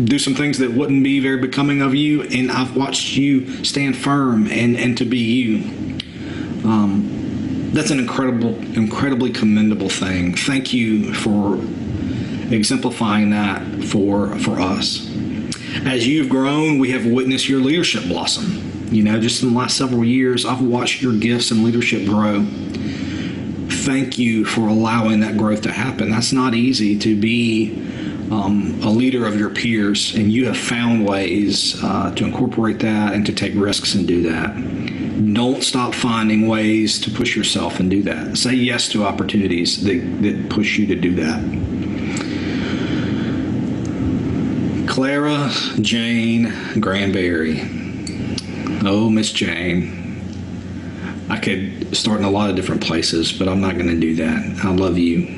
[SPEAKER 3] do some things that wouldn't be very becoming of you, and I've watched you stand firm and to be you. That's an incredibly commendable thing. Thank you for exemplifying that for us. As you've grown, we have witnessed your leadership blossom. You know, just in the last several years, I've watched your gifts and leadership grow. Thank you for allowing that growth to happen. That's not easy to be a leader of your peers, and you have found ways to incorporate that and to take risks and do that. Don't stop finding ways to push yourself and do that. Say yes to opportunities that push you to do that. Clara Jane Granberry. Oh, Miss Jane. I could start in a lot of different places, but I'm not going to do that. I love you.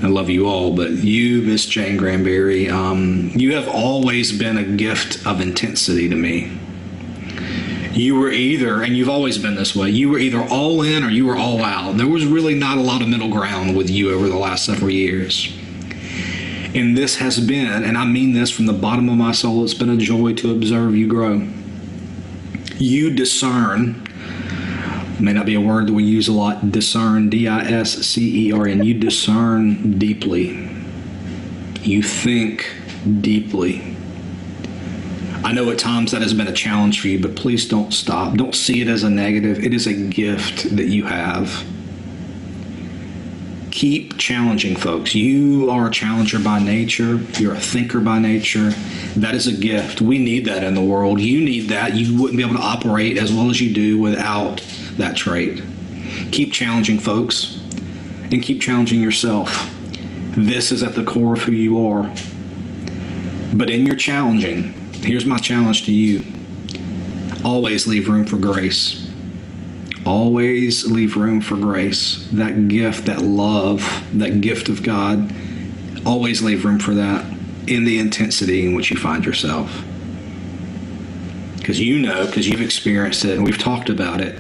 [SPEAKER 3] I love you all, but you, Miss Jane Granberry, you have always been a gift of intensity to me. You were either, and you've always been this way, you were either all in or you were all out. There was really not a lot of middle ground with you over the last several years. And this has been, and I mean this from the bottom of my soul, it's been a joy to observe you grow. You discern, may not be a word that we use a lot, discern, D-I-S-C-E-R-N. You discern deeply. You think deeply. I know at times that has been a challenge for you, but please don't stop. Don't see it as a negative. It is a gift that you have. Keep challenging, folks. You are a challenger by nature. You're a thinker by nature. That is a gift. We need that in the world. You need that. You wouldn't be able to operate as well as you do without that trait. Keep challenging, folks, and keep challenging yourself. This is at the core of who you are. But in your challenging, here's my challenge to you. Always leave room for grace. Always leave room for grace. That gift, that love, that gift of God, always leave room for that in the intensity in which you find yourself. Because you know, because you've experienced it and we've talked about it,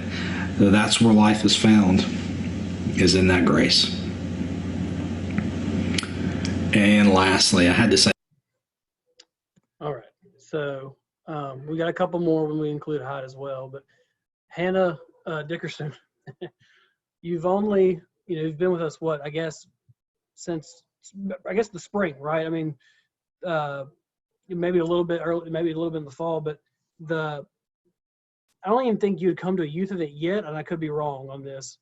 [SPEAKER 3] that's where life is found, is in that grace. And lastly, I had to say.
[SPEAKER 1] All right. So we got a couple more when we include Hyde as well, but Hannah Dickerson, you've only, you've been with us, what, I guess, since, the spring, right? I mean, maybe a little bit early, maybe a little bit in the fall, but I don't even think you had come to a youth event yet, and I could be wrong on this,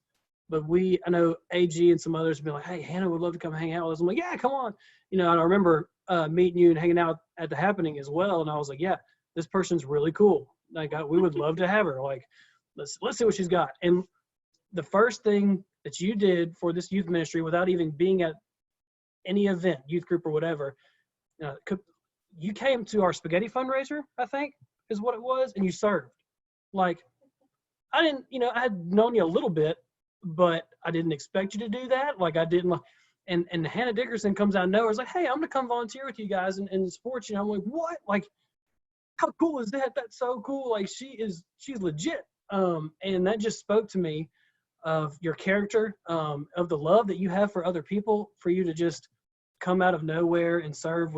[SPEAKER 1] but I know AG and some others have been like, hey, Hannah would love to come hang out with us. I'm like, yeah, come on. And I remember meeting you and hanging out at the happening as well, and I was like, yeah, this person's really cool. Like, we would love to have her. Like, let's see what she's got. And the first thing that you did for this youth ministry, without even being at any event, youth group or whatever, you came to our spaghetti fundraiser, I think is what it was, and you served. Like, I didn't, I had known you a little bit, but I didn't expect you to do that. Like, I didn't, And Hannah Dickerson comes out of nowhere. It's like, hey, I'm gonna come volunteer with you guys and support you. And I'm like, what? Like, how cool is that? That's so cool. Like, she's legit. And that just spoke to me of your character, of the love that you have for other people, for you to just come out of nowhere and serve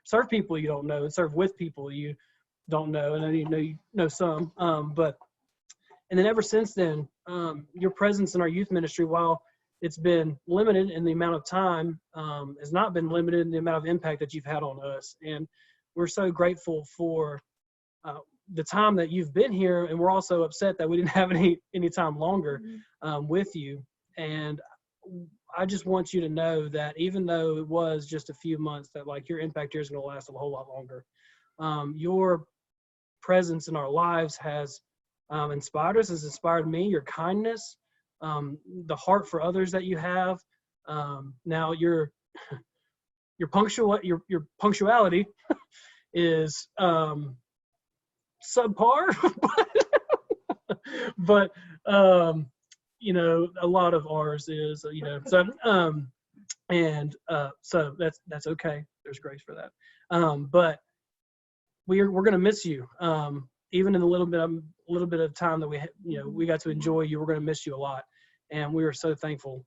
[SPEAKER 1] serve people you don't know and serve with people you don't know. And I you know some, and then ever since then, your presence in our youth ministry, while it's been limited in the amount of time, has not been limited in the amount of impact that you've had on us. And we're so grateful for the time that you've been here, and we're also upset that we didn't have any time longer with you. And I just want you to know that even though it was just a few months, that like your impact here is going to last a whole lot longer. Your presence in our lives has inspired us, has inspired me. Your kindness, the heart for others that you have. Now your punctuality is subpar, but you know, a lot of ours is, you know, so so that's okay. There's grace for that. But we're gonna miss you. Even in a little bit of time that we got to enjoy you, we're gonna miss you a lot, and we are so thankful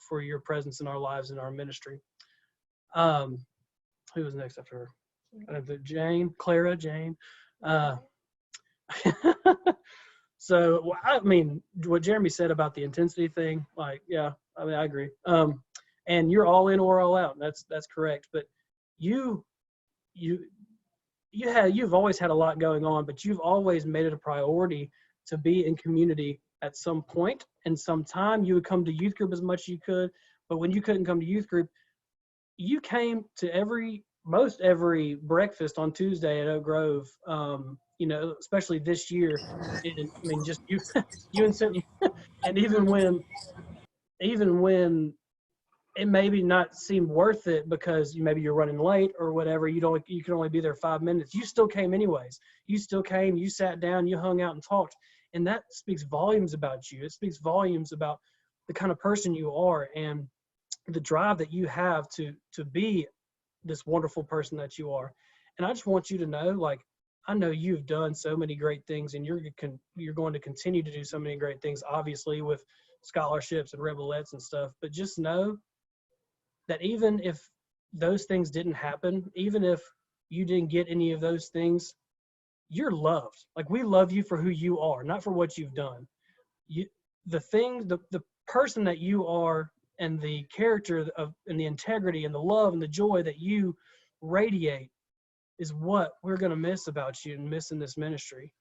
[SPEAKER 1] for your presence in our lives and our ministry. Who was next after her? Clara Jane. So I mean, what Jeremy said about the intensity thing, like, yeah, I mean, I agree. And you're all in or all out. That's correct. But you've always had a lot going on, but you've always made it a priority to be in community at some point and some time. You would come to youth group as much as you could, but when you couldn't come to youth group, you came to most every breakfast on Tuesday at Oak Grove. You know, especially this year. And, I mean, just you and Cynthia, and even when it maybe not seemed worth it because maybe you're running late or whatever, you can only be there 5 minutes. You still came anyways. You still came. You sat down. You hung out and talked, and that speaks volumes about you. It speaks volumes about the kind of person you are and the drive that you have to be this wonderful person that you are. And I just want you to know, like, I know you've done so many great things, and you're going to continue to do so many great things, obviously with scholarships and Rebelettes and stuff. But just know that even if those things didn't happen, even if you didn't get any of those things, you're loved. Like, we love you for who you are, not for what you've done. The person that you are, and the character and the integrity and the love and the joy that you radiate is what we're going to miss about you and miss in this ministry.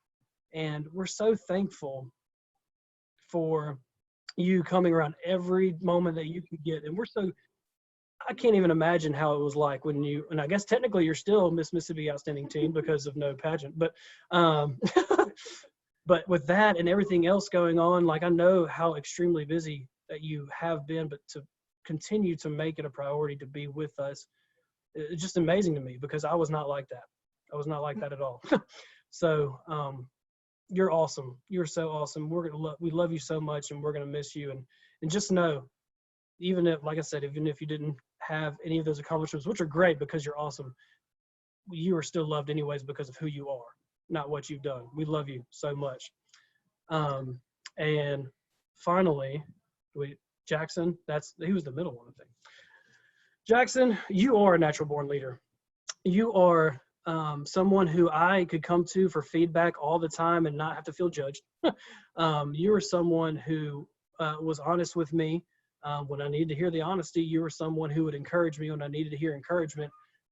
[SPEAKER 1] And we're so thankful for you coming around every moment that you could get. And I can't even imagine how it was like when and I guess technically you're still Miss Mississippi Outstanding Teen because of no pageant, but but with that and everything else going on, like, I know how extremely busy that you have been, but to continue to make it a priority to be with us, it's just amazing to me, because I was not like that. I was not like that at all. So you're awesome. You're so awesome. We love you so much, and we're gonna miss you. And just know, even if, like I said, even if you didn't have any of those accomplishments, which are great because you're awesome, you are still loved anyways because of who you are, not what you've done. We love you so much. And finally, Jackson, he was the middle one, I think. Jackson, you are a natural born leader. You are someone who I could come to for feedback all the time and not have to feel judged. You are someone who was honest with me when I needed to hear the honesty. You were someone who would encourage me when I needed to hear encouragement.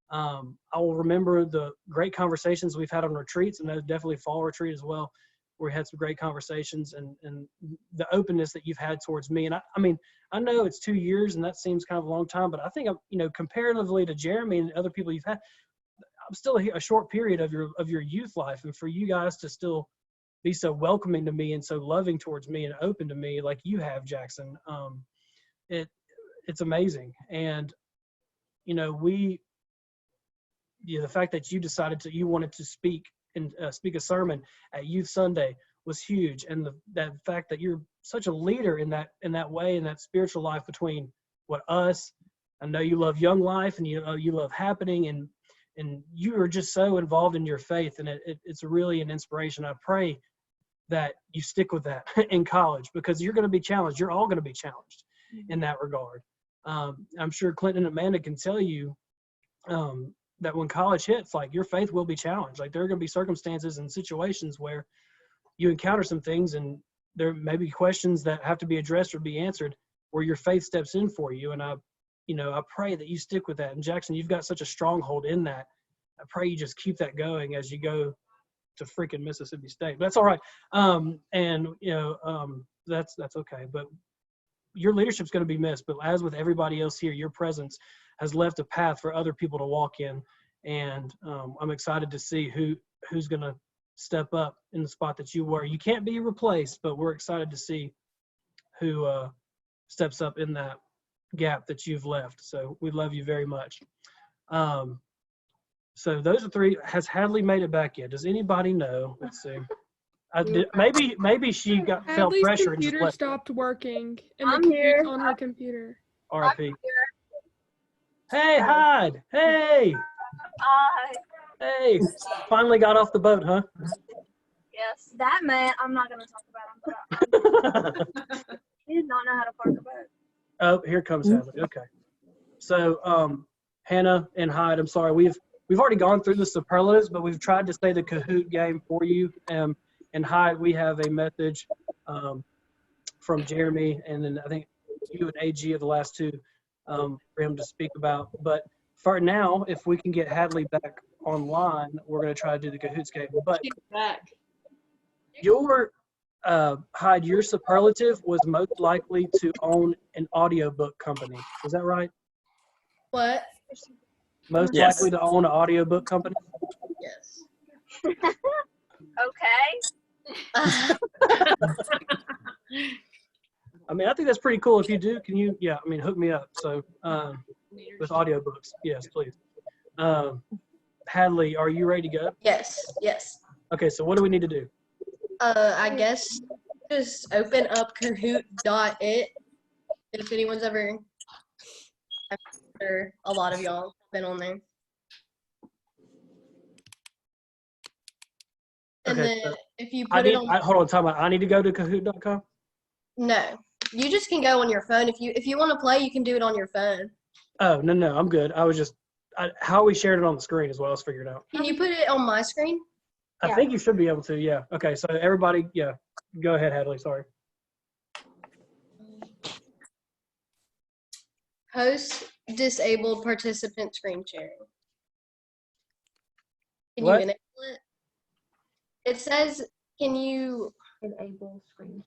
[SPEAKER 1] I will remember the great conversations we've had on retreats, and those definitely fall retreat as well, where we had some great conversations, and the openness that you've had towards me. And I mean, I know it's 2 years and that seems kind of a long time, but I think, comparatively to Jeremy and other people you've had, I'm still a short period of your youth life. And for you guys to still be so welcoming to me and so loving towards me and open to me like you have, Jackson, it's amazing. And, the fact that you decided you wanted to speak and speak a sermon at Youth Sunday was huge. And that fact that you're such a leader in that way, in that spiritual life between what us. I know you love Young Life, and you love Happening, and you are just so involved in your faith, and it's really an inspiration. I pray that you stick with that in college, because you're going to be challenged. You're all going to be challenged in that regard. I'm sure Clinton and Amanda can tell you that when college hits, like, your faith will be challenged. Like, there are going to be circumstances and situations where you encounter some things, and there may be questions that have to be addressed or be answered where your faith steps in for you. And I pray that you stick with that. And Jackson, you've got such a stronghold in that. I pray you just keep that going as you go to freaking Mississippi State. But that's all right. That's okay. But your leadership's going to be missed. But as with everybody else here, your presence has left a path for other people to walk in. And I'm excited to see who's going to step up in the spot that you were. You can't be replaced, but we're excited to see who steps up in that gap that you've left. So we love you very much. So those are three. Has Hadley made it back yet? Does anybody know? Let's see. Maybe she felt
[SPEAKER 13] Hadley's
[SPEAKER 14] pressure and just
[SPEAKER 13] computer
[SPEAKER 15] Oh,
[SPEAKER 1] left.
[SPEAKER 13] stopped working, and
[SPEAKER 2] I'm
[SPEAKER 13] the
[SPEAKER 2] here.
[SPEAKER 13] computer's on her computer.
[SPEAKER 1] RIP. Hey, Hyde. Hey.
[SPEAKER 2] Hi.
[SPEAKER 1] Hey. Finally got off the boat, huh?
[SPEAKER 2] Yes, that man. I'm not gonna talk about him, but he did not know how to park a boat.
[SPEAKER 1] Oh, here comes Hadley. Okay. So, Hannah and Hyde, I'm sorry. We've already gone through the superlatives, but we've tried to say the Kahoot game for you. And Hyde, we have a message from Jeremy, and then I think you and AG are the last two for him to speak about. But for now, if we can get Hadley back online, we're going to try to do the Kahoots game. But
[SPEAKER 12] Back.
[SPEAKER 1] your Hyde, your superlative was most likely to own an audiobook company. Is that right?
[SPEAKER 8] What?
[SPEAKER 1] Most
[SPEAKER 9] Yes.
[SPEAKER 1] likely to own an audiobook company?
[SPEAKER 8] Yes.
[SPEAKER 2] Okay.
[SPEAKER 1] I mean, I think that's pretty cool. If you do, can you, hook me up. So with audiobooks, yes, please. Hadley, are you ready to go?
[SPEAKER 8] Yes. Yes.
[SPEAKER 1] Okay, so what do we need to do?
[SPEAKER 8] I guess just open up Kahoot.it. If anyone's ever, I'm sure a lot of y'all have been on there. And
[SPEAKER 1] Okay,
[SPEAKER 8] then
[SPEAKER 1] so
[SPEAKER 8] if you put it on,
[SPEAKER 1] hold on, time out. I need to go to Kahoot.com?
[SPEAKER 8] no, you just can go on your phone. If you want to play, you can do it on your phone.
[SPEAKER 1] Oh, no, I'm good. I was just, how we shared it on the screen is what I was figuring out.
[SPEAKER 8] Can you put it on my screen?
[SPEAKER 1] I think you should be able to, yeah. Okay, so everybody, yeah. Go ahead, Hadley, sorry.
[SPEAKER 8] Host disabled participant screen sharing. Can
[SPEAKER 1] What?
[SPEAKER 8] you enable it? It says, can you
[SPEAKER 2] Enable screen.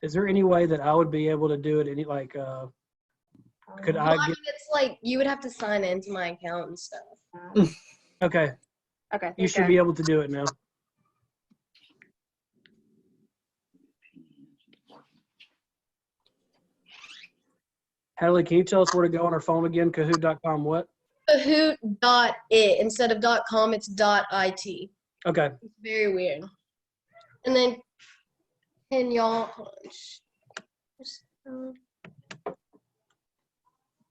[SPEAKER 1] Is there any way that I would be able to do it? Could
[SPEAKER 8] well,
[SPEAKER 1] I
[SPEAKER 8] I
[SPEAKER 1] get,
[SPEAKER 8] mean, it's like you would have to sign into my account and stuff.
[SPEAKER 1] okay,
[SPEAKER 2] Okay.
[SPEAKER 1] you should be able to do it now. Hadley, can you tell us where to go on our phone again? Kahoot.com what?
[SPEAKER 8] Kahoot.it instead of .com, it's .it.
[SPEAKER 1] Okay.
[SPEAKER 8] It's very weird. And then can y'all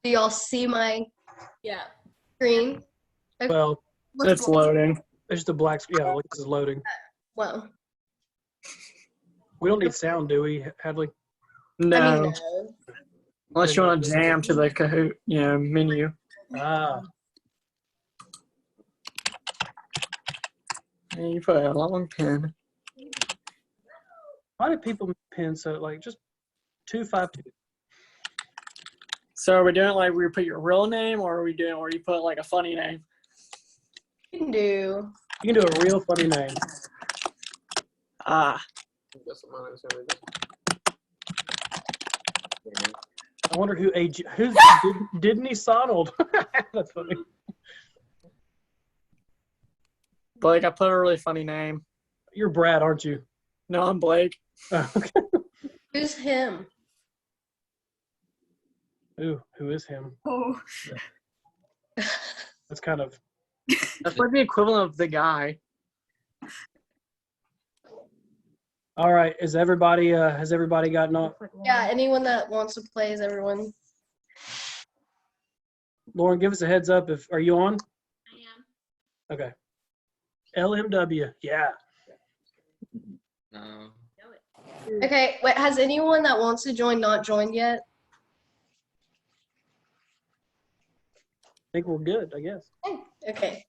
[SPEAKER 8] do y'all see my screen? Okay.
[SPEAKER 1] Well,
[SPEAKER 9] It's loading.
[SPEAKER 1] it's just a black screen. Yeah, this is loading.
[SPEAKER 8] Well,
[SPEAKER 1] We don't need sound, do we, Hadley?
[SPEAKER 9] No.
[SPEAKER 8] I mean, no.
[SPEAKER 9] Unless you want to jam to the Kahoot, menu.
[SPEAKER 1] Ah,
[SPEAKER 9] And you put a long pin.
[SPEAKER 1] why do people pin so, like, just 252?
[SPEAKER 9] So are we doing like we put your real name, or are we doing where you put like a funny name?
[SPEAKER 8] You can do.
[SPEAKER 1] You can do a real funny name.
[SPEAKER 9] Ah,
[SPEAKER 5] That's what mine is gonna be.
[SPEAKER 1] I wonder who's Didney Sonald. That's funny.
[SPEAKER 9] Blake, I put a really funny name.
[SPEAKER 1] You're Brad, aren't you?
[SPEAKER 9] No, I'm Blake.
[SPEAKER 1] Oh, okay.
[SPEAKER 8] Who's him?
[SPEAKER 1] Ooh, who is him?
[SPEAKER 8] Oh.
[SPEAKER 1] That's kind of.
[SPEAKER 9] That's like the equivalent of the guy.
[SPEAKER 1] All right. Is everybody? Has everybody gotten on?
[SPEAKER 8] Yeah, anyone that wants to play is everyone.
[SPEAKER 1] Lauren, give us a heads up. Are you on?
[SPEAKER 10] I am.
[SPEAKER 1] Okay. LMW. Yeah.
[SPEAKER 11] No.
[SPEAKER 8] Okay, wait, has anyone that wants to join not joined yet?
[SPEAKER 1] I think we're good. I guess
[SPEAKER 8] Okay.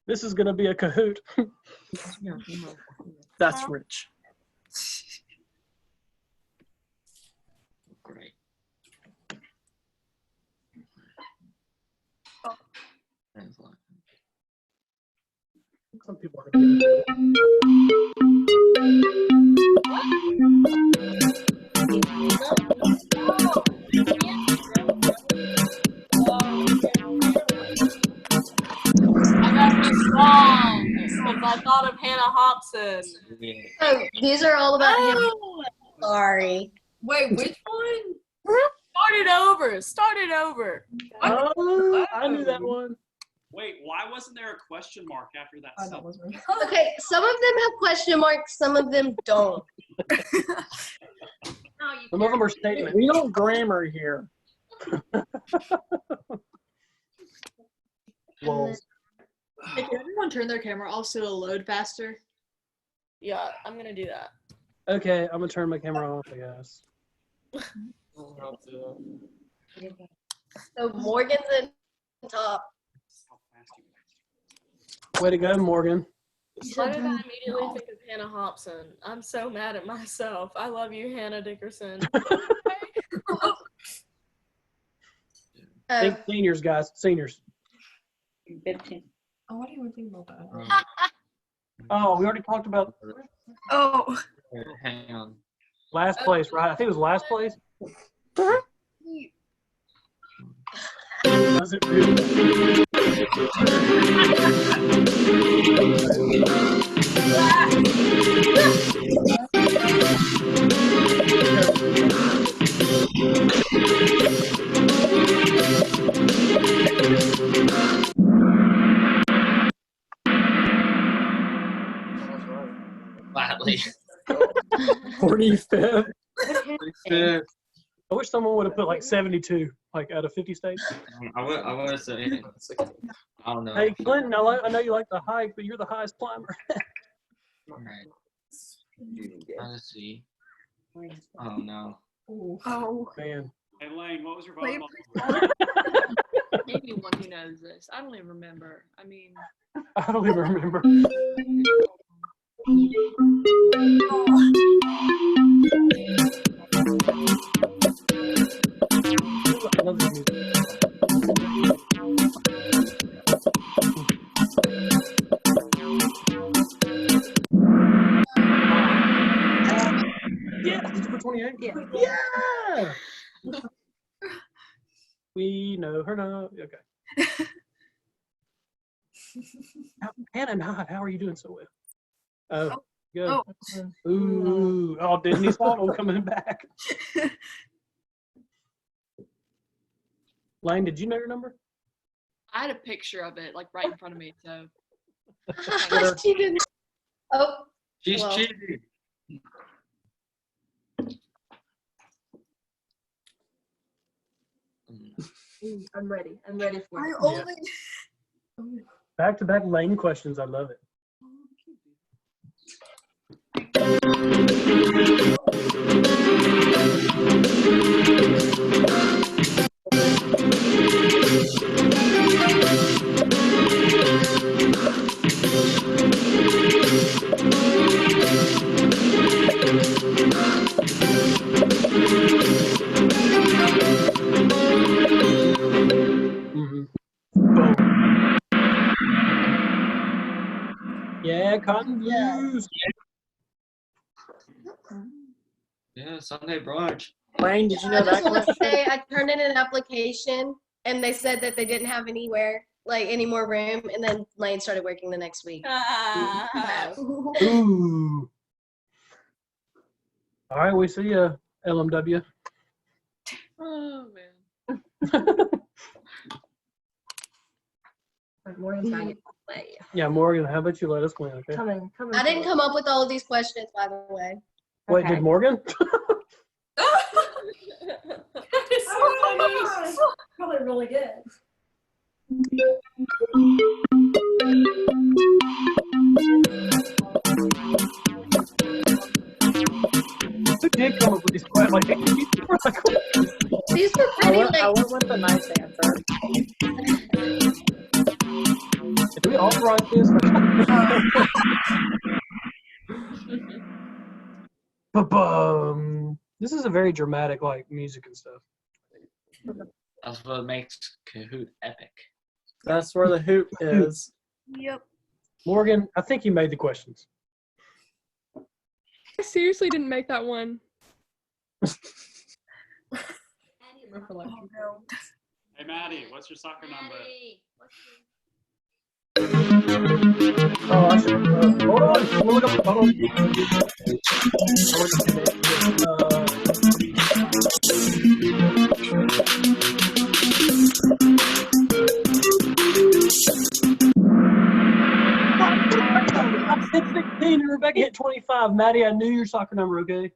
[SPEAKER 1] this is gonna be a Kahoot.
[SPEAKER 9] That's rich.
[SPEAKER 11] Great. Thanks a lot.
[SPEAKER 1] Some people are gonna get it.
[SPEAKER 4] I got this wrong because I thought of Hannah Hobson.
[SPEAKER 11] Yeah.
[SPEAKER 8] Oh, these are all about him.
[SPEAKER 4] Oh,
[SPEAKER 8] Sorry.
[SPEAKER 10] Wait, which one?
[SPEAKER 4] Start it over.
[SPEAKER 1] Oh, I knew that one.
[SPEAKER 15] Wait, why wasn't there a question mark after that?
[SPEAKER 10] Oh, that was me.
[SPEAKER 8] Okay, some of them have question marks, some of them don't.
[SPEAKER 1] Some of them are statements.
[SPEAKER 9] We don't grammar here.
[SPEAKER 1] Well,
[SPEAKER 12] Hey, can everyone turn their camera off so it'll load faster?
[SPEAKER 4] Yeah, I'm gonna do that.
[SPEAKER 1] okay, I'm gonna turn my camera off, I guess.
[SPEAKER 8] So Morgan's in top.
[SPEAKER 1] Way to go, Morgan.
[SPEAKER 4] Why did I immediately think of Hannah Hobson? I'm so mad at myself. I love you, Hannah Dickerson.
[SPEAKER 1] Think seniors, guys. Seniors.
[SPEAKER 10] 15. Oh, what do you think about that?
[SPEAKER 1] Oh, we already talked about
[SPEAKER 12] Oh.
[SPEAKER 11] Hang on.
[SPEAKER 1] last place, right? I think it was last place. Was it really?
[SPEAKER 11] Gladly.
[SPEAKER 1] 45th.
[SPEAKER 11] 45th.
[SPEAKER 1] I wish someone would have put like 72, like out of 50 states.
[SPEAKER 11] I would say, I don't know.
[SPEAKER 1] Hey, Clinton, I know you like to hike, but you're the highest climber.
[SPEAKER 11] All right. Let's see. Oh no.
[SPEAKER 12] Oh.
[SPEAKER 1] Man.
[SPEAKER 15] Hey, Lane, what was your volleyball?
[SPEAKER 4] Anyone who knows this. I don't even remember. I mean,
[SPEAKER 1] I don't even remember. I love this music. Yeah, did you put 28? Yeah. We know her now. Okay. Hannah, not. How are you doing so well? Oh, good. Ooh. Oh, Disney's fault coming back. Lane, did you know your number?
[SPEAKER 12] I had a picture of it, like right in front of me, so.
[SPEAKER 8] She didn't. Oh.
[SPEAKER 11] She's
[SPEAKER 8] well.
[SPEAKER 11] cheating.
[SPEAKER 2] I'm ready. I'm ready for it.
[SPEAKER 1] Back-to-back Lane questions. I love it. Yeah, cotton views.
[SPEAKER 11] Yeah, Sunday brunch.
[SPEAKER 9] Lane, did you
[SPEAKER 8] I
[SPEAKER 9] know
[SPEAKER 8] just
[SPEAKER 9] that
[SPEAKER 8] want to
[SPEAKER 9] question?
[SPEAKER 8] say I turned in an application and they said that they didn't have anywhere, like any more room, and then Lane started working the next week.
[SPEAKER 1] Ooh. All right, we see you, LMW.
[SPEAKER 12] Oh man.
[SPEAKER 2] Morgan's trying to get Wait,
[SPEAKER 1] Yeah, Morgan, how about you let us win, okay?
[SPEAKER 2] come in.
[SPEAKER 8] I didn't come up with all of these questions, by the way.
[SPEAKER 1] Wait,
[SPEAKER 2] Okay.
[SPEAKER 1] did Morgan?
[SPEAKER 10] Probably really good.
[SPEAKER 1] Who did come up with these questions? Like,
[SPEAKER 2] These were
[SPEAKER 9] I
[SPEAKER 2] pretty
[SPEAKER 9] went, I
[SPEAKER 2] like.
[SPEAKER 9] went with the nice answer.
[SPEAKER 1] did we authorize this? Ba-bum. This is a very dramatic, like, music and stuff.
[SPEAKER 11] That's what makes Kahoot epic.
[SPEAKER 9] That's where the hoop is.
[SPEAKER 12] Yep.
[SPEAKER 1] Morgan, I think you made the questions.
[SPEAKER 13] I seriously didn't make that one.
[SPEAKER 15] Hey, Maddie, what's your soccer number?
[SPEAKER 1] Oh, I should. Hold on. I'm gonna look up. Hold on. I hit 16 and Rebecca hit 25. Maddie, I knew your soccer number, okay?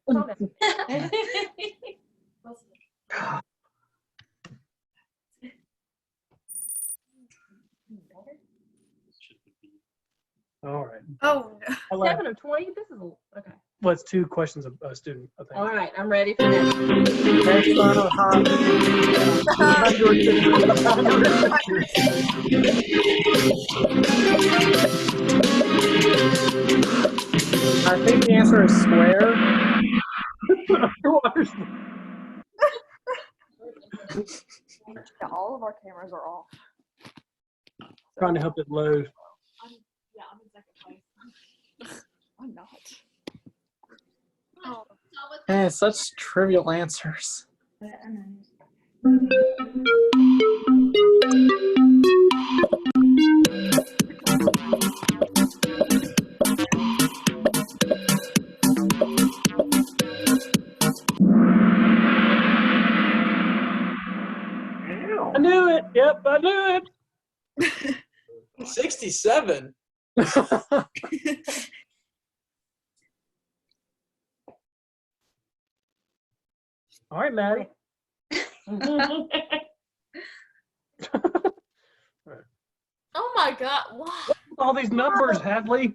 [SPEAKER 1] All right.
[SPEAKER 2] Oh,
[SPEAKER 1] I like-
[SPEAKER 2] 7 of 20. This is okay.
[SPEAKER 1] Well, it's 2 questions a student, I think.
[SPEAKER 2] All right, I'm ready for this.
[SPEAKER 9] Next one of I think the answer is square.
[SPEAKER 10] Yeah, all of our cameras are off.
[SPEAKER 1] Trying to help it load.
[SPEAKER 10] Yeah, I'm in second place. I'm not. Oh.
[SPEAKER 9] Man, such trivial answers.
[SPEAKER 1] I knew it. Yep, I knew it.
[SPEAKER 6] 67.
[SPEAKER 1] All right, Maddie.
[SPEAKER 4] Oh my God! Wow.
[SPEAKER 1] All these numbers, Hadley.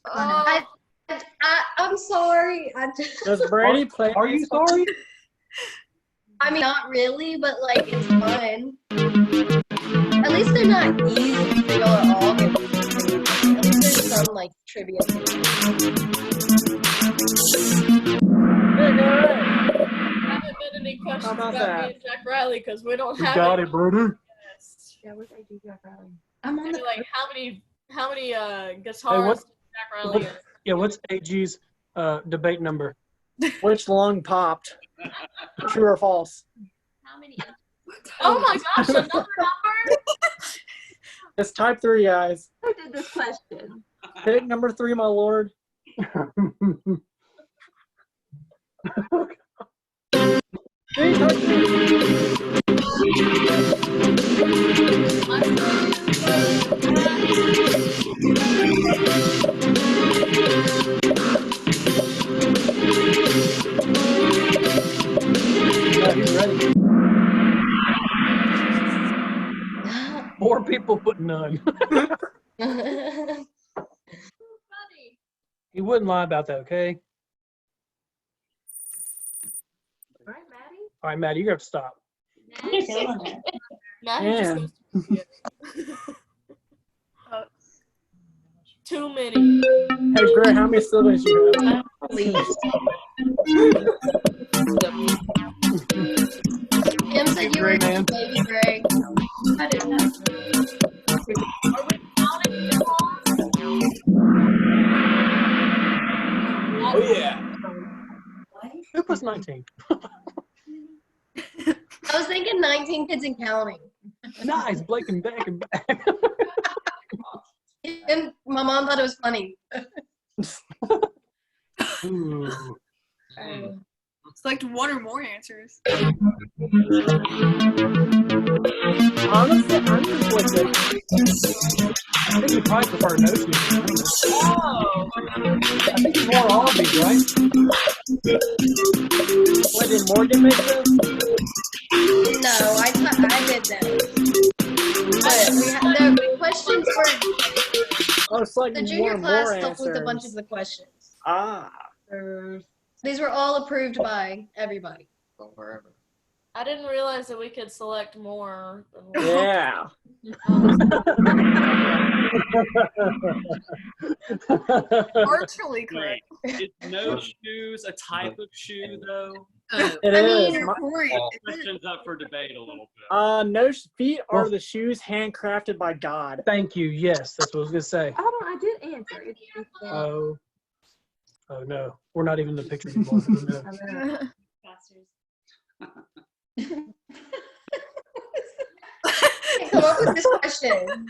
[SPEAKER 8] I'm sorry. I just.
[SPEAKER 9] Does Brady play?
[SPEAKER 1] Are you sorry?
[SPEAKER 8] I mean, not really, but like it's fun. At least they're not easy for y'all at all. At least there's some like trivia.
[SPEAKER 4] Haven't been any questions
[SPEAKER 9] How
[SPEAKER 4] about
[SPEAKER 9] about
[SPEAKER 4] me and Jack Riley because we don't
[SPEAKER 1] You
[SPEAKER 4] have
[SPEAKER 1] got
[SPEAKER 4] any.
[SPEAKER 1] it, Brody.
[SPEAKER 2] Yeah, where's AG Jack Riley?
[SPEAKER 8] I'm on
[SPEAKER 4] Maybe
[SPEAKER 8] the.
[SPEAKER 4] like how many guitars
[SPEAKER 1] what-
[SPEAKER 4] does Jack Riley has?
[SPEAKER 1] Yeah, what's AG's debate number?
[SPEAKER 9] Which lung popped? True or false?
[SPEAKER 8] How many?
[SPEAKER 4] Oh my gosh, another number?
[SPEAKER 9] It's type 3, guys.
[SPEAKER 2] Who did this question?
[SPEAKER 9] Pick number 3, my lord. Hey, type 3.
[SPEAKER 1] Yeah, he's ready. 4 people put none. He wouldn't lie about that, okay?
[SPEAKER 2] All right, Maddie.
[SPEAKER 1] All right, Maddie, you're going to have to stop.
[SPEAKER 4] Maddie just
[SPEAKER 1] Man.
[SPEAKER 4] goes to the theater. Too many.
[SPEAKER 9] Hey, Greg, how many siblings you have?
[SPEAKER 8] Please. Tim said you were
[SPEAKER 1] Greg, man.
[SPEAKER 8] baby Greg. I didn't know.
[SPEAKER 4] Are we counting them all?
[SPEAKER 6] Oh, yeah.
[SPEAKER 1] Who was 19?
[SPEAKER 8] I was thinking 19 kids and counting.
[SPEAKER 1] Nice, Blake and back and back.
[SPEAKER 8] And my mom thought it was funny.
[SPEAKER 1] Ooh.
[SPEAKER 12] Select one or more answers.
[SPEAKER 9] Honestly, I'm conflicted.
[SPEAKER 1] I think you probably prefer no shoes.
[SPEAKER 4] Oh.
[SPEAKER 1] I think you wore all of these, right?
[SPEAKER 9] What did Morgan make them?
[SPEAKER 8] No, I did those. But the questions were
[SPEAKER 9] Oh, it's like
[SPEAKER 8] the junior
[SPEAKER 9] more
[SPEAKER 8] class
[SPEAKER 9] more
[SPEAKER 8] helped with a bunch of
[SPEAKER 9] answers.
[SPEAKER 8] the questions.
[SPEAKER 9] Ah.
[SPEAKER 8] These were all approved by everybody.
[SPEAKER 7] Go wherever.
[SPEAKER 4] I didn't realize that we could select more. Than one.
[SPEAKER 9] Yeah.
[SPEAKER 12] Virtually correct.
[SPEAKER 15] Is no shoes a type of shoe, though?
[SPEAKER 9] It is.
[SPEAKER 15] Question's up for debate a little bit.
[SPEAKER 9] No feet are the shoes handcrafted by God.
[SPEAKER 1] Thank you. Yes, that's what I was gonna say.
[SPEAKER 2] Hold on, I did answer.
[SPEAKER 1] Oh. Oh no, we're not even in the picture anymore. Oh, no.
[SPEAKER 8] Come up with this question.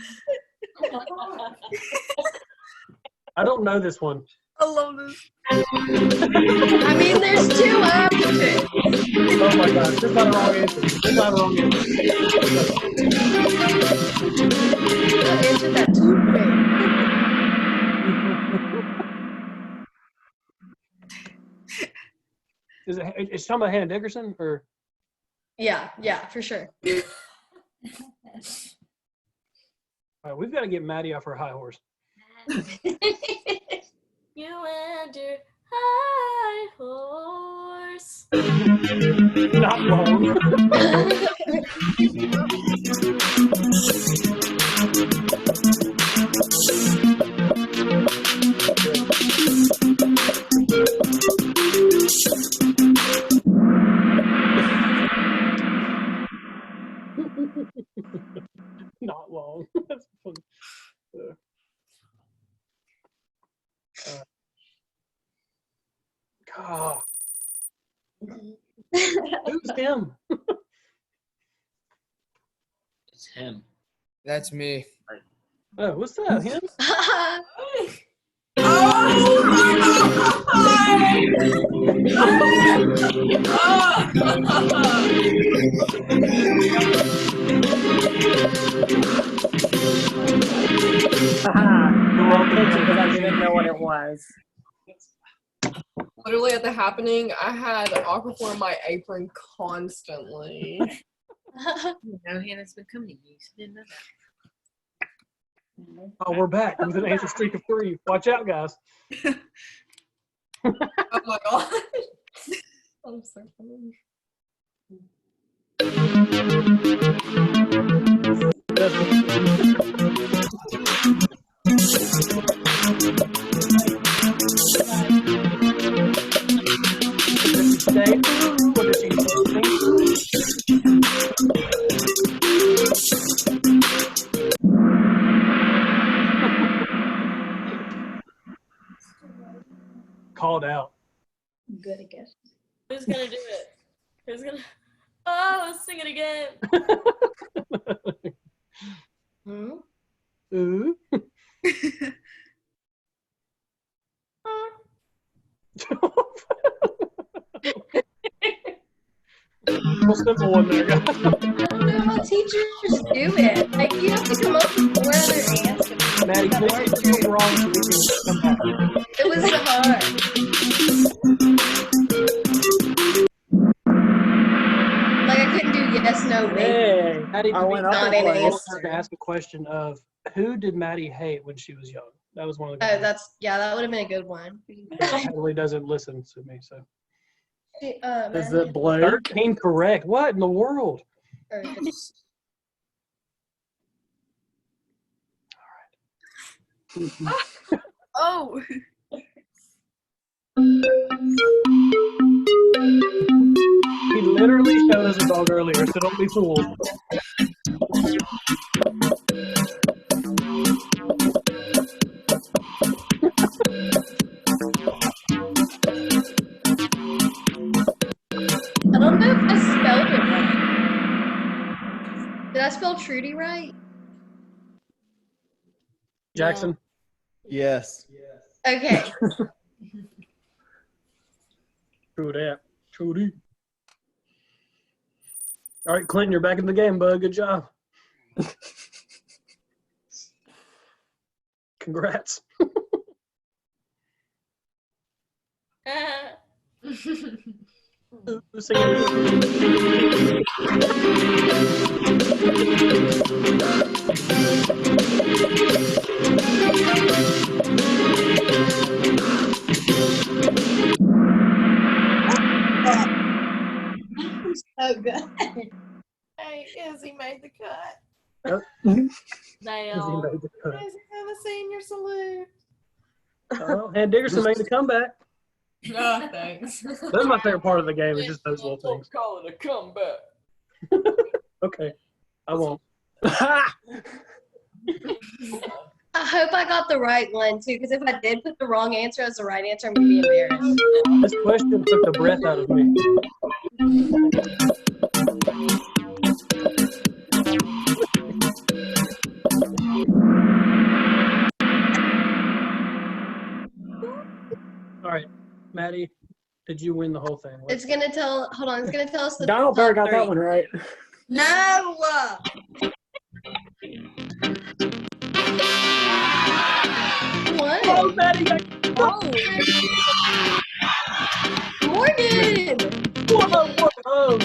[SPEAKER 1] I don't know this one.
[SPEAKER 12] I love this.
[SPEAKER 8] I mean, there's two options.
[SPEAKER 1] Oh my gosh, this is not a wrong answer. This is not a wrong answer.
[SPEAKER 8] I answered that too quick.
[SPEAKER 1] Is it? It's talking about Hannah Dickerson, or?
[SPEAKER 8] Yeah, for sure.
[SPEAKER 1] All right, we've got to get Maddie off her high horse.
[SPEAKER 4] You and your high horse.
[SPEAKER 1] Not wrong. Not long. That's funny. God. Who's him?
[SPEAKER 11] It's him.
[SPEAKER 6] That's me.
[SPEAKER 1] Oh, what's that? Him?
[SPEAKER 9] Because I didn't know what it was.
[SPEAKER 10] Literally at the happening, I had Aquaphor in my apron constantly.
[SPEAKER 16] Hannah's been coming to you. She didn't know that.
[SPEAKER 1] Oh, we're back with an answer streak of 3. Watch out, guys.
[SPEAKER 10] Oh my god. I'm so funny.
[SPEAKER 1] Called out.
[SPEAKER 10] Good, I guess.
[SPEAKER 4] Who's gonna do it? Who's gonna? Oh, sing it again.
[SPEAKER 1] Ooh. Real simple one there, guys.
[SPEAKER 8] I don't know how teachers do it. Like, you have to come up with 4 other answers.
[SPEAKER 1] Maddie, please get this wrong so we can come back.
[SPEAKER 8] It was hard. Like, I couldn't do yes, no, maybe.
[SPEAKER 9] Hey,
[SPEAKER 1] Maddie,
[SPEAKER 9] I went up
[SPEAKER 8] Not
[SPEAKER 9] in
[SPEAKER 8] an
[SPEAKER 9] place.
[SPEAKER 8] answer.
[SPEAKER 1] to ask a question of who did Maddie hate when she was young? That was one of the.
[SPEAKER 8] Oh, that would have been a good one.
[SPEAKER 1] Natalie doesn't listen to me, so.
[SPEAKER 9] Is it blue?
[SPEAKER 1] 13 correct. What in the world?
[SPEAKER 12] Oh.
[SPEAKER 1] He literally showed us a dog earlier, so don't be fooled.
[SPEAKER 8] I don't know if I spelled it right. Did I spell Trudy right?
[SPEAKER 1] Jackson?
[SPEAKER 6] Yes.
[SPEAKER 8] Okay.
[SPEAKER 1] True that. Trudy. All right, Clinton, you're back in the game, bud. Good job. Congrats. Who's singing?
[SPEAKER 8] So good.
[SPEAKER 16] Hey, Izzy made the cut.
[SPEAKER 1] Izzy
[SPEAKER 4] Dale.
[SPEAKER 1] made the cut.
[SPEAKER 16] Izzy for the senior salute.
[SPEAKER 1] Oh, and Dickerson made the comeback.
[SPEAKER 10] No, thanks.
[SPEAKER 1] That's my favorite part of the game. Is just those little things.
[SPEAKER 10] Call it a comeback.
[SPEAKER 1] Okay, I won't.
[SPEAKER 8] I hope I got the right one too, because if I did put the wrong answer as the right answer, I'm gonna be embarrassed.
[SPEAKER 1] This question took the breath out of me. All right, Maddie, did you win the whole thing?
[SPEAKER 8] It's gonna tell. Hold on. It's gonna tell us the.
[SPEAKER 9] Donald Bear got
[SPEAKER 8] top
[SPEAKER 9] that
[SPEAKER 8] three.
[SPEAKER 9] one right.
[SPEAKER 8] No. What?
[SPEAKER 1] Oh, Maddie got
[SPEAKER 8] Morgan.
[SPEAKER 1] whoa.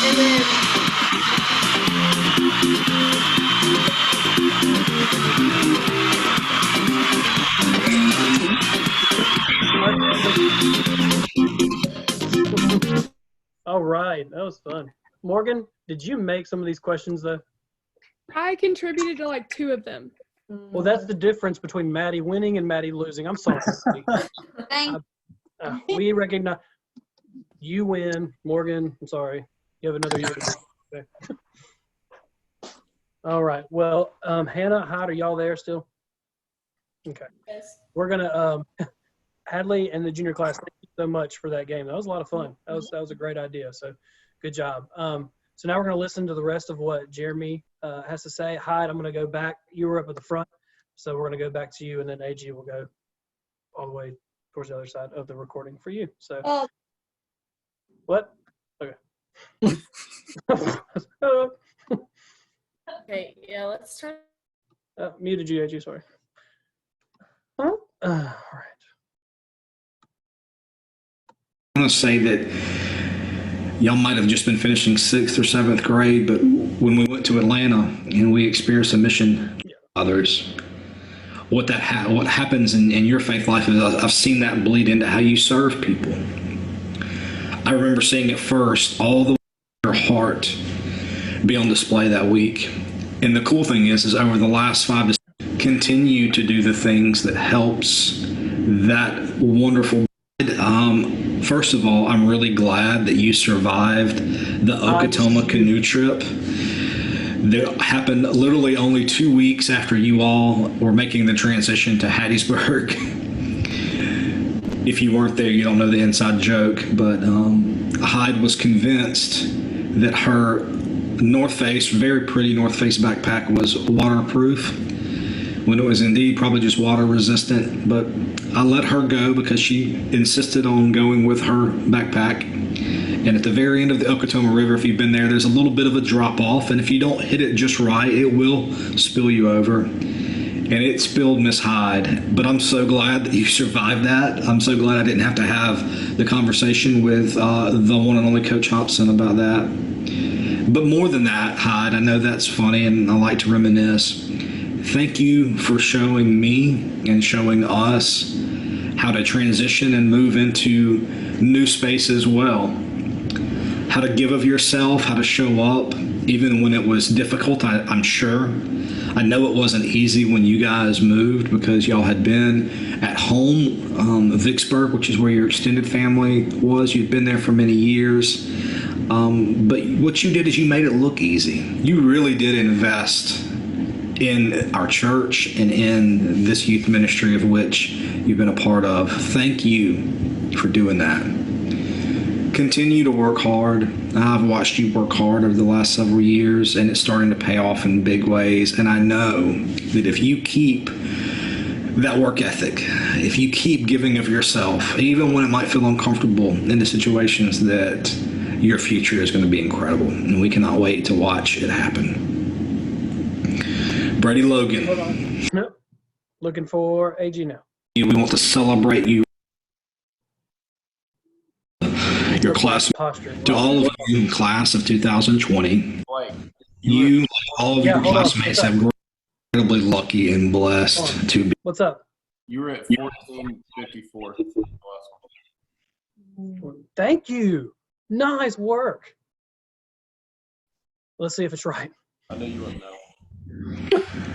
[SPEAKER 8] And then.
[SPEAKER 1] All right, that was fun. Morgan, did you make some of these questions though?
[SPEAKER 13] I contributed to like 2 of them.
[SPEAKER 1] Well, that's the difference between Maddie winning and Maddie losing. I'm sorry. We recognize you win, Morgan. I'm sorry. You have another year. Okay. All right. Well, Hannah, Hyde, are y'all there still? Okay.
[SPEAKER 16] Yes.
[SPEAKER 1] We're gonna Hadley and the junior class. Thank you so much for that game. That was a lot of fun. That was a great idea. So, good job. So now we're gonna listen to the rest of what Jeremy has to say. Hyde, I'm gonna go back. You were up at the front, so we're gonna go back to you, and then AG will go all the way towards the other side of the recording for you. So.
[SPEAKER 8] Oh.
[SPEAKER 1] What? Okay.
[SPEAKER 4] Okay, yeah, let's try.
[SPEAKER 1] Muted you, AG. Sorry. All right.
[SPEAKER 3] I want to say that y'all might have just been finishing 6th or 7th grade, but when we went to Atlanta and we experienced a mission to others, what happens in your faith life is I've seen that bleed into how you serve people. I remember seeing it first, all the way your heart be on display that week. And the cool thing is over the last 5 to 6 continue to do the things that helps that wonderful. First of all, I'm really glad that you survived the Okatoma canoe trip. That happened literally only 2 weeks after you all were making the transition to Hattiesburg. If you weren't there, you don't know the inside joke, but Hyde was convinced that her North Face, very pretty North Face backpack was waterproof, when it was indeed probably just water resistant. But I let her go because she insisted on going with her backpack. And at the very end of the Okatoma River, if you've been there, there's a little bit of a drop off, and if you don't hit it just right, it will spill you over. And it spilled Miss Hyde, but I'm so glad that you survived that. I'm so glad I didn't have to have the conversation with the one and only Coach Hobson about that. But more than that, Hyde, I know that's funny and I like to reminisce. Thank you for showing me and showing us how to transition and move into new space as well. How to give of yourself, how to show up, even when it was difficult, I'm sure. I know it wasn't easy when you guys moved because y'all had been at home, Vicksburg, which is where your extended family was. You'd been there for many years. But what you did is you made it look easy. You really did invest in our church and in this youth ministry of which you've been a part of. Thank you for doing that. Continue to work hard. I've watched you work hard over the last several years, and it's starting to pay off in big ways. And I know that if you keep that work ethic, if you keep giving of yourself, even when it might feel uncomfortable in the situations, that your future is going to be incredible. And we cannot wait to watch it happen. Brady Logan.
[SPEAKER 1] Hold on. Nope. Looking for AG now.
[SPEAKER 3] We want to celebrate you, your class, to all of you in class of 2020. You, like all of your classmates, have grown incredibly lucky and blessed to be.
[SPEAKER 1] What's up?
[SPEAKER 7] You were at 1454.
[SPEAKER 1] Thank you. Nice work. Let's see if it's right.
[SPEAKER 7] I know you wouldn't know.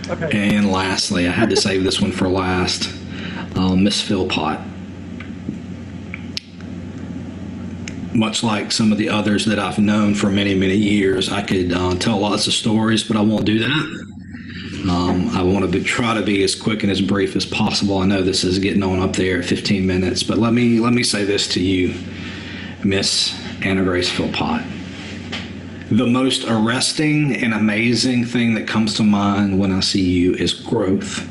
[SPEAKER 1] Okay.
[SPEAKER 3] And lastly, I had to save this one for last. Miss Philpott. Much like some of the others that I've known for many, many years, I could tell lots of stories, but I won't do that. I want to try to be as quick and as brief as possible. I know this is getting on up there at 15 minutes, but let me say this to you, Miss Anna Grace Philpott. The most arresting and amazing thing that comes to mind when I see you is growth.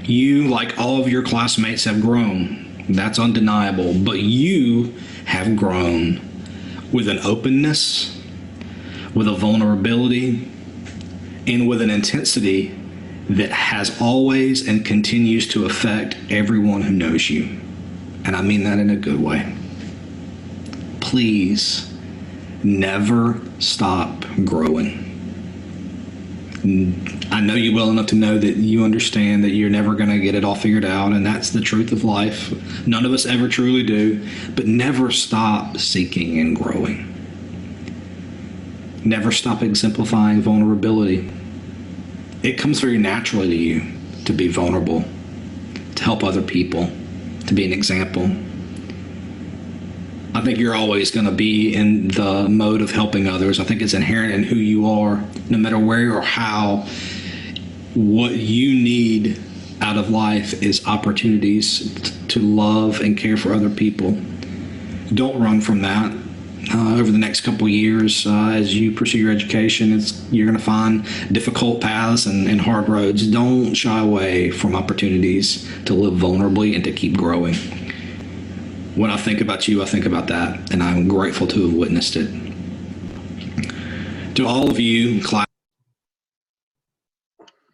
[SPEAKER 3] You, like all of your classmates, have grown. That's undeniable. But you have grown with an openness, with a vulnerability, and with an intensity that has always and continues to affect everyone who knows you. And I mean that in a good way. Please never stop growing. I know you well enough to know that you understand that you're never going to get it all figured out, and that's the truth of life. None of us ever truly do, but never stop seeking and growing. Never stop exemplifying vulnerability. It comes very naturally to you to be vulnerable, to help other people, to be an example. I think you're always going to be in the mode of helping others. I think it's inherent in who you are, no matter where or how. What you need out of life is opportunities to love and care for other people. Don't run from that. Over the next couple of years, as you pursue your education, you're going to find difficult paths and hard roads. Don't shy away from opportunities to live vulnerably and to keep growing. When I think about you, I think about that, and I'm grateful to have witnessed it. To all of you, class.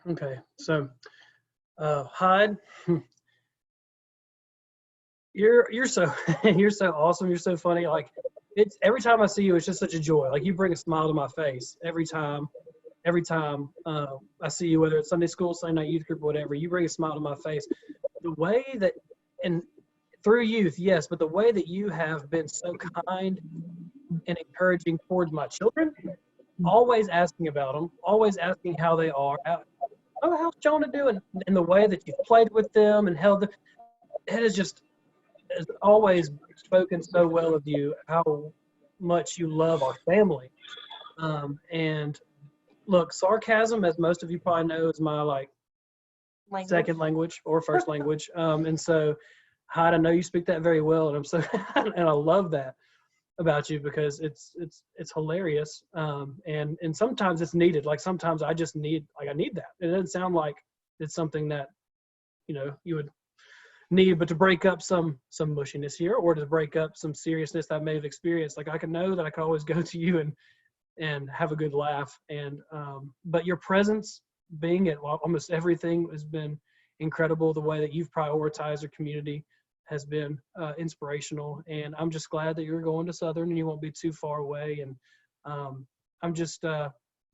[SPEAKER 1] Okay, so Hyde, you're so you're so awesome. You're so funny. Like, it's every time I see you, it's just such a joy. Like, you bring a smile to my face every time. Every time I see you, whether it's Sunday school, Sunday night youth group, whatever, you bring a smile to my face. The way that, and through youth, yes, but the way that you have been so kind and encouraging towards my children, always asking about them, always asking how they are. How's Jonah doing? And the way that you've played with them and held them, it has just has always spoken so well of you, how much you love our family. And look, sarcasm, as most of you probably know, is my second language or first language. And so, Hyde, I know you speak that very well, and I'm so and I love that about you because it's hilarious. And sometimes it's needed. Like, sometimes I just need I need that. It doesn't sound like it's something that you would need, but to break up some mushiness here, or to break up some seriousness that I may have experienced. Like, I can know that I can always go to you and have a good laugh. And but your presence, being at almost everything, has been incredible. The way that you've prioritized your community has been inspirational, and I'm just glad that you're going to Southern and you won't be too far away. And I'm just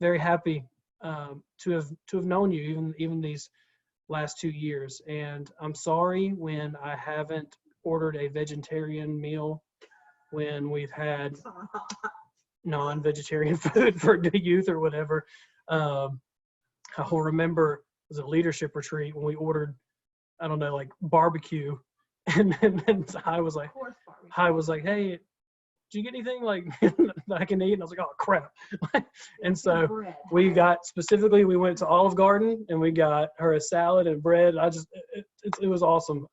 [SPEAKER 1] very happy to have known you even these last 2 years. And I'm sorry when I haven't ordered a vegetarian meal when we've had non-vegetarian food for the youth or whatever. I will remember it was a leadership retreat when we ordered, I don't know, like barbecue, and I was like, hey, did you get anything like that I can eat? And I was like, oh crap. And so we went to Olive Garden and we got her a salad and bread. It was awesome.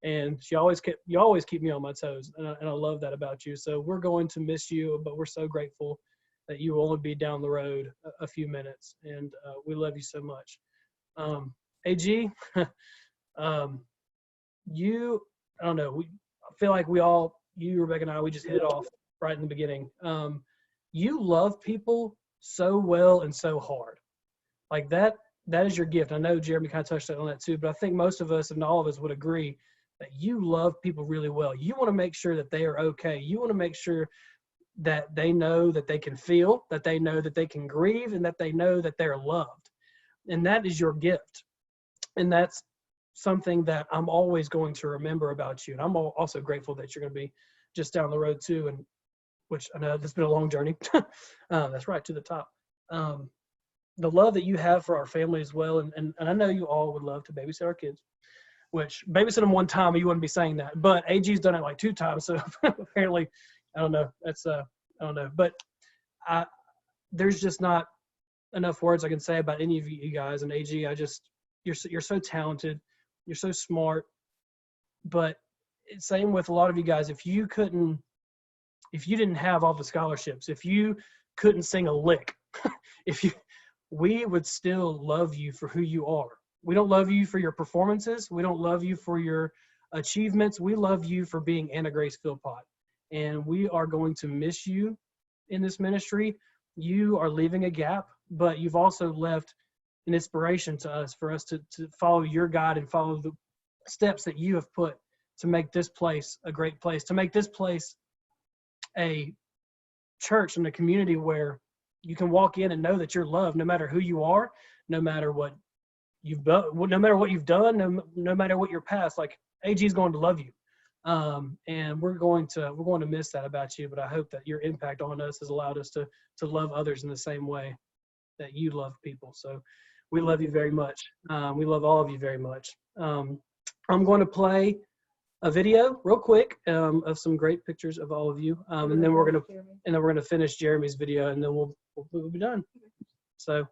[SPEAKER 1] And you always keep me on my toes, and I love that about you. So we're going to miss you, but we're so grateful that you will only be down the road a few minutes, and we love you so much. AG, you, I don't know, I feel like we all, you, Rebecca, and I, we just hit it off right in the beginning. You love people so well and so hard. Like that is your gift. I know Jeremy kind of touched on that too, but I think most of us and all of us would agree that you love people really well. You want to make sure that they are okay. You want to make sure that they know that they can feel, that they know that they can grieve, and that they know that they're loved. And that is your gift. And that's something that I'm always going to remember about you. And I'm also grateful that you're going to be just down the road too, and which I know it's been a long journey. That's right, to the top. The love that you have for our family as well. And I know you all would love to babysit our kids, which babysit them one time, you wouldn't be saying that. But AG's done it like 2 times. So apparently, I don't know. That's, I don't know. But there's just not enough words I can say about any of you guys. And AG, you're so talented. You're so smart. But same with a lot of you guys. If you didn't have all the scholarships, if you couldn't sing a lick, we would still love you for who you are. We don't love you for your performances. We don't love you for your achievements. We love you for being Anna Grace Philpott. And we are going to miss you in this ministry. You are leaving a gap, but you've also left an inspiration to us for us to follow your guide and follow the steps that you have put to make this place a great place, to make this place a church and a community where you can walk in and know that you're loved no matter who you are, no matter what you've done, no matter what you've done, no matter what your past. Like AG is going to love you, and we're going to miss that about you. But I hope that your impact on us has allowed us to love others in the same way that you love people. So we love you very much. We love all of you very much. I'm going to play a video real quick of some great pictures of all of you, and then we're gonna finish Jeremy's video, and then we'll be done. So,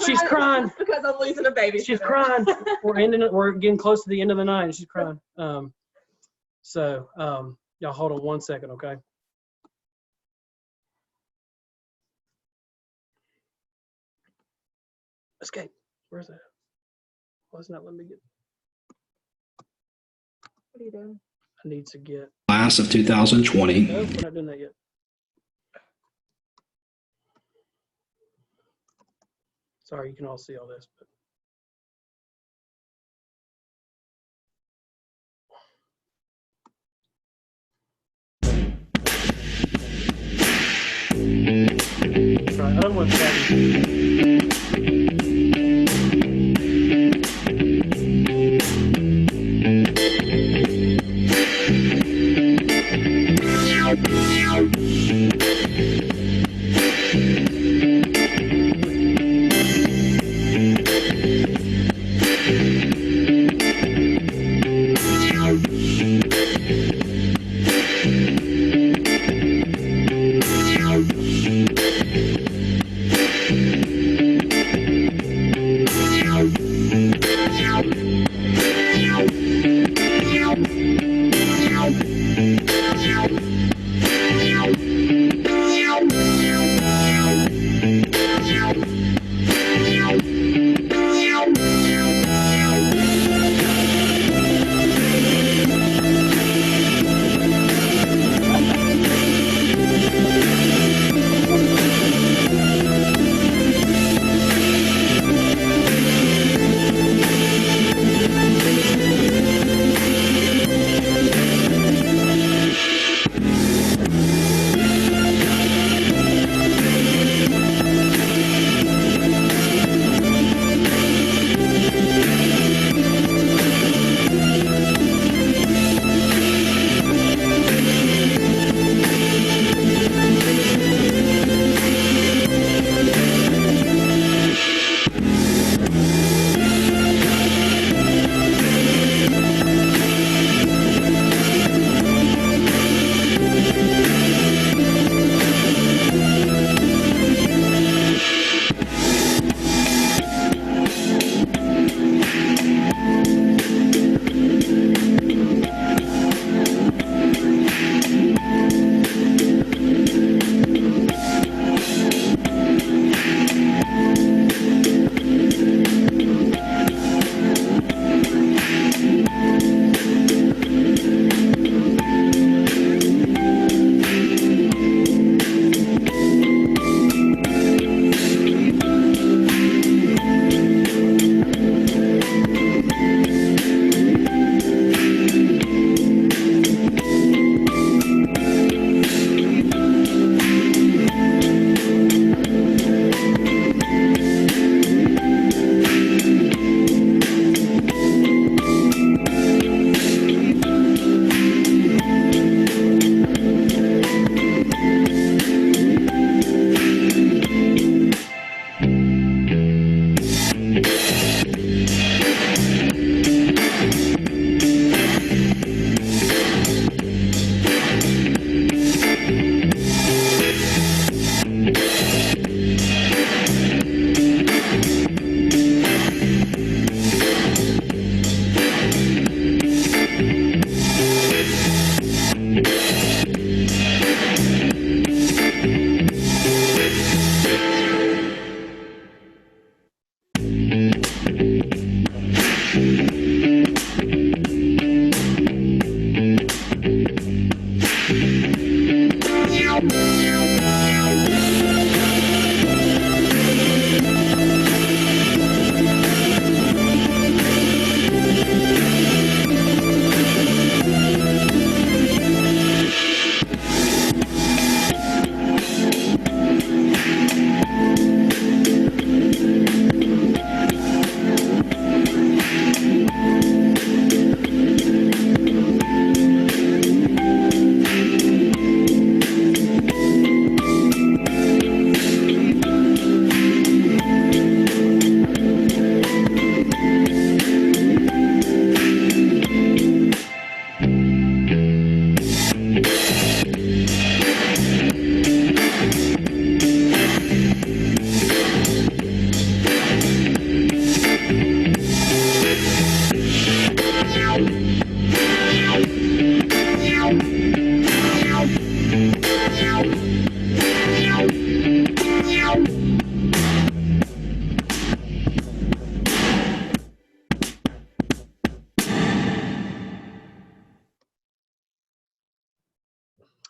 [SPEAKER 1] she's crying
[SPEAKER 2] because I'm losing a baby.
[SPEAKER 1] She's crying. We're getting close to the end of the night, and she's crying. So y'all hold on 1 second, okay? Escape. Where's that? Why isn't that letting me get?
[SPEAKER 2] What are you doing?
[SPEAKER 1] I need to get.
[SPEAKER 3] Class of 2020.
[SPEAKER 1] No, we're not doing that yet. Sorry, you can all see all this, but. Right, I don't want to.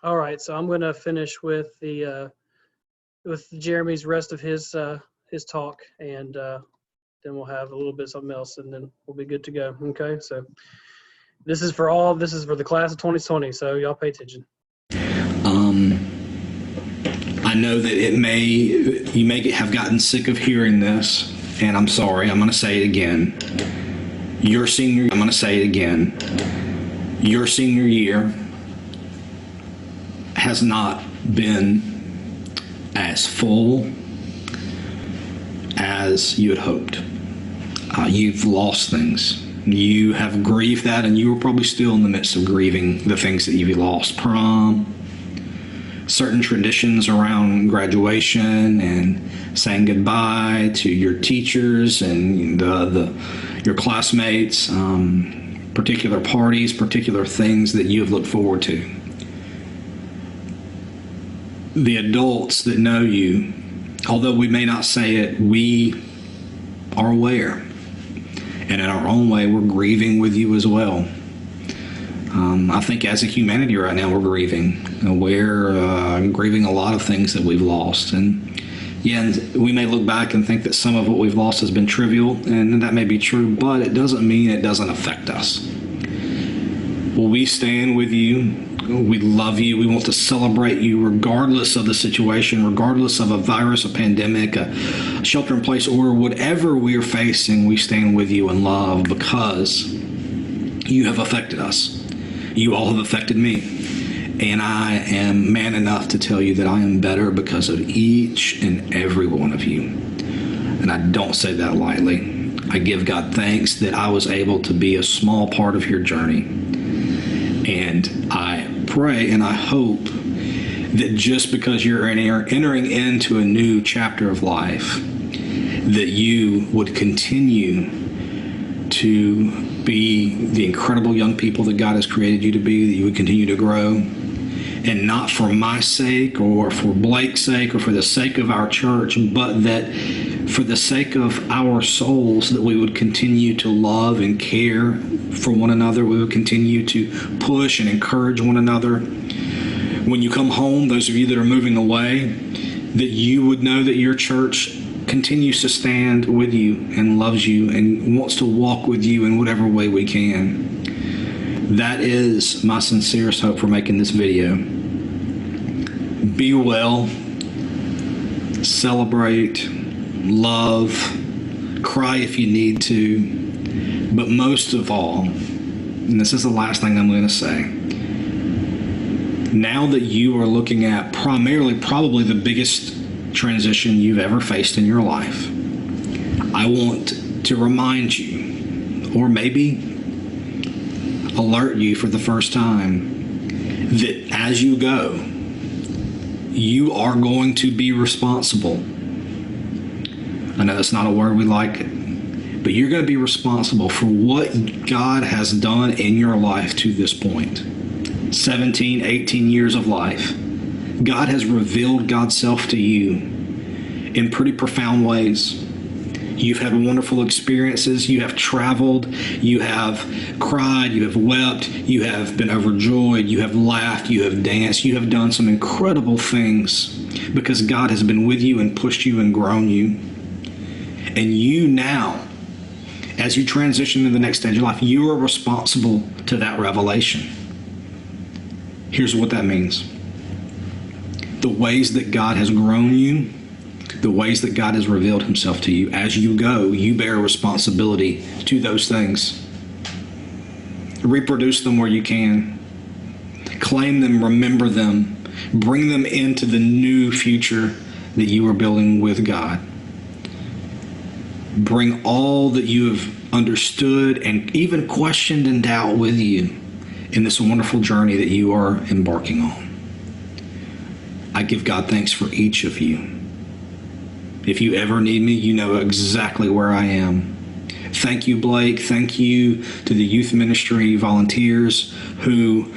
[SPEAKER 1] All right, so I'm going to finish with the with Jeremy's rest of his talk, and then we'll have a little bit of something else, and then we'll be good to go. Okay, so this is for the class of 2020, so y'all pay attention.
[SPEAKER 3] I know that you may have gotten sick of hearing this, and I'm sorry. I'm going to say it again. I'm going to say it again. Your senior year has not been as full as you had hoped. You've lost things. You have grieved that, and you were probably still in the midst of grieving the things that you've lost. Prom, certain traditions around graduation and saying goodbye to your teachers and your classmates, particular parties, particular things that you have looked forward to. The adults that know you, although we may not say it, we are aware. And in our own way, we're grieving with you as well. I think as a humanity right now, we're grieving. We're grieving a lot of things that we've lost. And yeah, we may look back and think that some of what we've lost has been trivial, and that may be true, but it doesn't mean it doesn't affect us. Well, we stand with you. We love you. We want to celebrate you regardless of the situation, regardless of a virus, a pandemic, a shelter-in-place order, whatever we are facing, we stand with you in love because you have affected us. You all have affected me. And I am man enough to tell you that I am better because of each and every one of you. And I don't say that lightly. I give God thanks that I was able to be a small part of your journey. And I pray and I hope that just because you're entering into a new chapter of life, that you would continue to be the incredible young people that God has created you to be, that you would continue to grow. And not for my sake or for Blake's sake or for the sake of our church, but that for the sake of our souls, that we would continue to love and care for one another. We would continue to push and encourage one another. When you come home, those of you that are moving away, that you would know that your church continues to stand with you and loves you and wants to walk with you in whatever way we can. That is my sincerest hope for making this video. Be well, celebrate, love, cry if you need to, but most of all, and this is the last thing I'm going to say, now that you are looking at primarily probably the biggest transition you've ever faced in your life, I want to remind you, or maybe alert you for the first time, that as you go, you are going to be responsible. I know that's not a word we like, but you're going to be responsible for what God has done in your life to this point. 17, 18 years of life. God has revealed God's self to you in pretty profound ways. You've had wonderful experiences. You have traveled. You have cried. You have wept. You have been overjoyed. You have laughed. You have danced. You have done some incredible things because God has been with you and pushed you and grown you. And you now, as you transition to the next stage of life, you are responsible to that revelation. Here's what that means. The ways that God has grown you, the ways that God has revealed himself to you, as you go, you bear responsibility to those things. Reproduce them where you can. Claim them, remember them, bring them into the new future that you are building with God. Bring all that you have understood and even questioned and doubt with you in this wonderful journey that you are embarking on. I give God thanks for each of you. If you ever need me, you know exactly where I am. Thank you, Blake. Thank you to the youth ministry volunteers who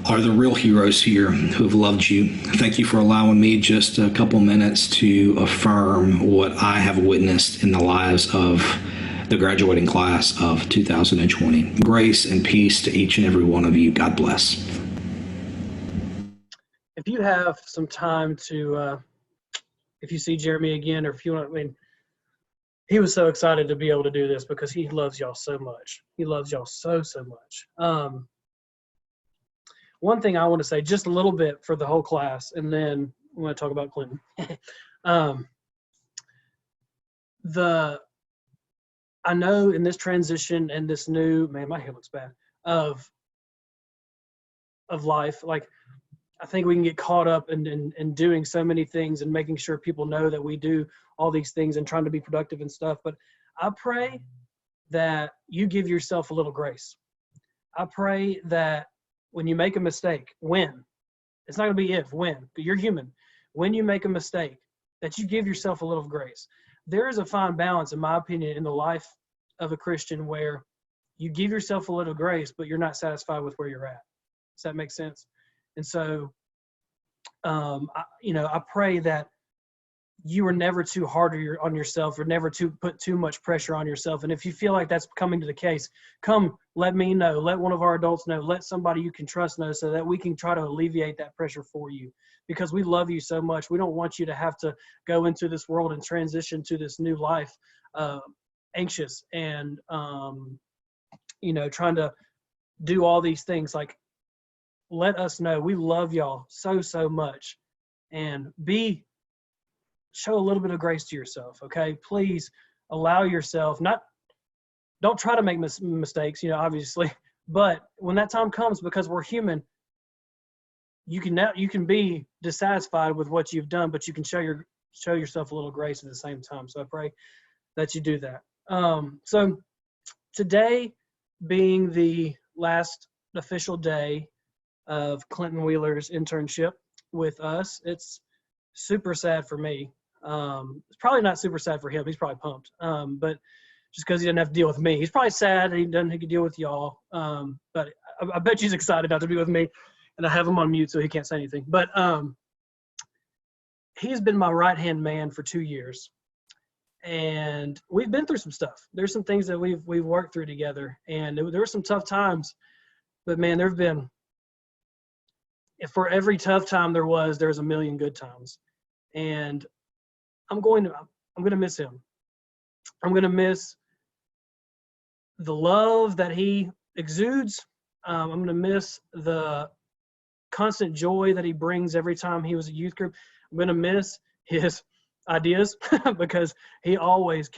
[SPEAKER 3] are the real heroes here, who have loved you. Thank you for allowing me just a couple minutes to affirm what I have witnessed in the lives of the graduating class of 2020. Grace and peace to each and every one of you. God bless.
[SPEAKER 1] if you have some time to, if you see Jeremy again, or if you want, I mean, he was so excited to be able to do this because he loves y'all so much. He loves y'all so much. One thing I want to say just a little bit for the whole class, and then I'm going to talk about Clinton. I know in this transition and this new, man, my hair looks bad, of life, like, I think we can get caught up in doing so many things and making sure people know that we do all these things and trying to be productive and stuff. But I pray that you give yourself a little grace. I pray that when you make a mistake, it's not going to be if, when, but you're human. When you make a mistake, that you give yourself a little grace. There is a fine balance, in my opinion, in the life of a Christian where you give yourself a little grace, but you're not satisfied with where you're at. Does that make sense? And so, I pray that you are never too hard on yourself, or never put too much pressure on yourself. And if you feel like that's coming to the case, come let me know, let one of our adults know, let somebody you can trust know, so that we can try to alleviate that pressure for you, because we love you so much. We don't want you to have to go into this world and transition to this new life anxious and, trying to do all these things. Like, let us know. We love y'all so much. And show a little bit of grace to yourself, okay? Please allow yourself, don't try to make mistakes, obviously, but when that time comes, because we're human, you can be dissatisfied with what you've done, but you can show yourself a little grace at the same time. So I pray that you do that. So today being the last official day of Clinton Wheeler's internship with us, it's super sad for me. It's probably not super sad for him. He's probably pumped. But just because he doesn't have to deal with me, he's probably sad he can deal with y'all. But I bet he's excited not to be with me, and I have him on mute so he can't say anything. But he's been my right-hand man for 2 years, and we've been through some stuff. There's some things that we've worked through together, and there were some tough times. But man, there've been, for every tough time there's a million good times. And I'm going to miss him. I'm going to miss the love that he exudes. I'm going to miss the constant joy that he brings every time he was at youth group. I'm going to miss his ideas because he always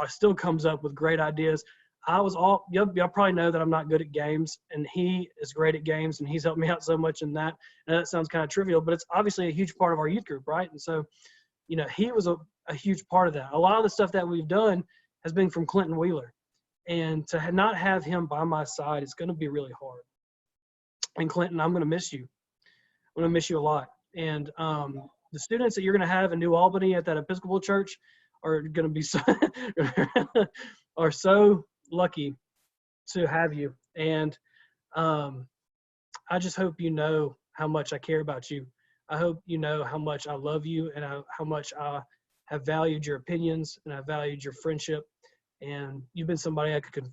[SPEAKER 1] still comes up with great ideas. Y'all probably know that I'm not good at games, and he is great at games, and he's helped me out so much in that. And that sounds kind of trivial, but it's obviously a huge part of our youth group, right? And so, he was a huge part of that. A lot of the stuff that we've done has been from Clinton Wheeler, and to not have him by my side is going to be really hard. And Clinton, I'm going to miss you. I'm going to miss you a lot. And the students that you're going to have in New Albany at that Episcopal church are going to be so lucky to have you. And I just hope you know how much I care about you. I hope you know how much I love you, and how much I have valued your opinions, and I valued your friendship. And you've been somebody I could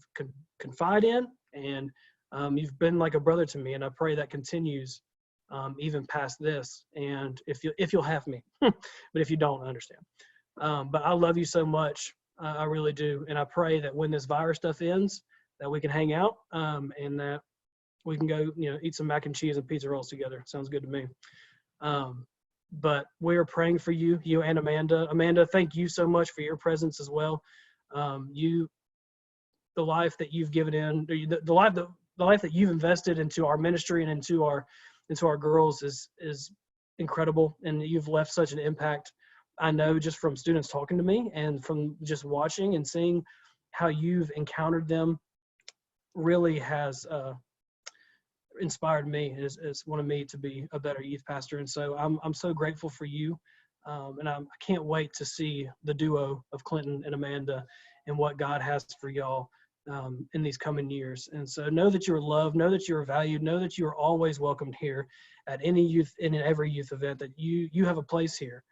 [SPEAKER 1] confide in, and you've been like a brother to me. And I pray that continues even past this. And if you'll have me, but if you don't, I understand. But I love you so much. I really do. And I pray that when this virus stuff ends, that we can hang out and that we can go, eat some mac and cheese and pizza rolls together. Sounds good to me. But we're praying for you and Amanda. Amanda, thank you so much for your presence as well. The life that you've given in, the life that you've invested into our ministry and into our girls is incredible. And you've left such an impact. I know just from students talking to me and from just watching and seeing how you've encountered them really has inspired me, has wanted me to be a better youth pastor. And so I'm so grateful for you. And I can't wait to see the duo of Clinton and Amanda and what God has for y'all in these coming years. And so know that you're loved, know that you're valued, know that you are always welcomed here at any youth, in every youth event, that you have a place here.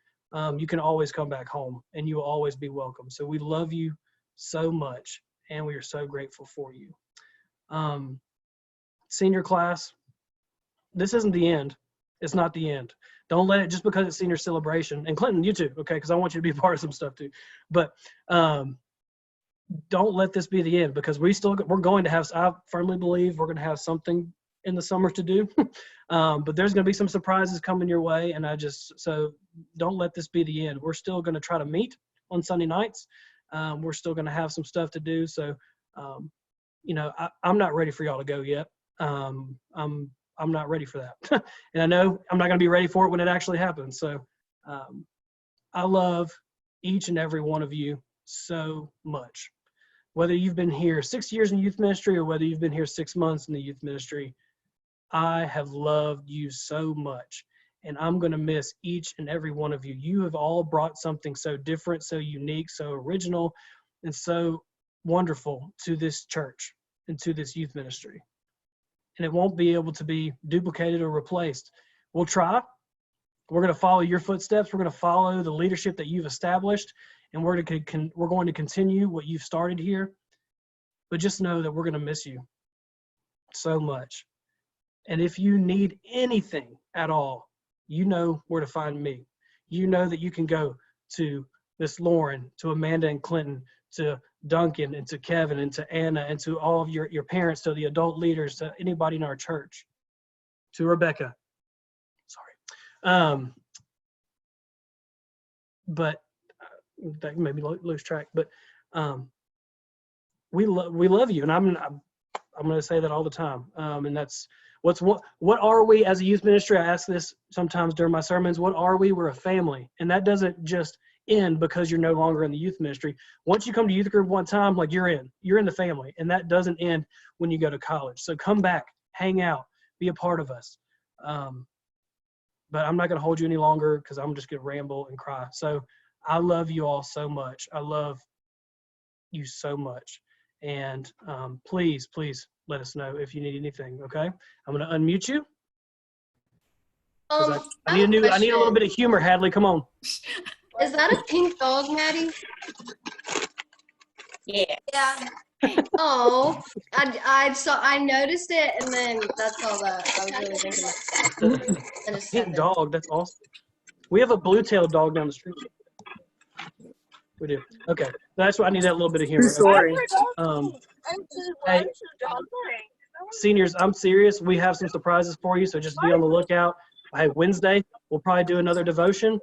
[SPEAKER 1] You can always come back home, and you will always be welcome. So we love you so much, and we are so grateful for you. Senior class, this isn't the end. It's not the end. Don't let it, just because it's senior celebration, and Clinton, you too, okay, because I want you to be part of some stuff too. But don't let this be the end, because we're going to have, I firmly believe we're going to have something in the summer to do. But there's going to be some surprises coming your way, and so don't let this be the end. We're still going to try to meet on Sunday nights. We're still going to have some stuff to do. So, I'm not ready for y'all to go yet. I'm not ready for that. And I know I'm not going to be ready for it when it actually happens. So I love each and every one of you so much. Whether you've been here 6 years in youth ministry or whether you've been here 6 months in the youth ministry, I have loved you so much. And I'm going to miss each and every one of you. You have all brought something so different, so unique, so original, and so wonderful to this church and to this youth ministry. And it won't be able to be duplicated or replaced. We'll try. We're going to follow your footsteps. We're going to follow the leadership that you've established, and we're going to continue what you've started here. But just know that we're going to miss you so much. And if you need anything at all, you know where to find me. You know that you can go to Miss Lauren, to Amanda and Clinton, to Duncan, and to Kevin, and to Anna, and to all of your parents, to the adult leaders, to anybody in our church, to Rebecca. Sorry. But that made me lose track. But we love you, and I'm going to say that all the time. And that's what are we as a youth ministry? I ask this sometimes during my sermons. What are we? We're a family, and that doesn't just end because you're no longer in the youth ministry. Once you come to youth group one time, like you're in the family, and that doesn't end when you go to college. So come back, hang out, be a part of us. But I'm not going to hold you any longer because I'm just going to ramble and cry. So I love you all so much. I love you so much. And please let us know if you need anything. Okay, I'm going to unmute you. I need a little bit of humor, Hadley. Come on.
[SPEAKER 8] Is that a pink dog, Maddie?
[SPEAKER 16] Yeah.
[SPEAKER 8] Oh, I noticed it, and then that's all that I was really thinking about.
[SPEAKER 1] Pink dog, that's awesome. We have a blue-tailed dog down the street. We do. Okay, that's why I need that little bit of humor.
[SPEAKER 9] Sorry.
[SPEAKER 1] Hey, seniors, I'm serious. We have some surprises for you, so just be on the lookout. Hey, Wednesday, we'll probably do another devotion.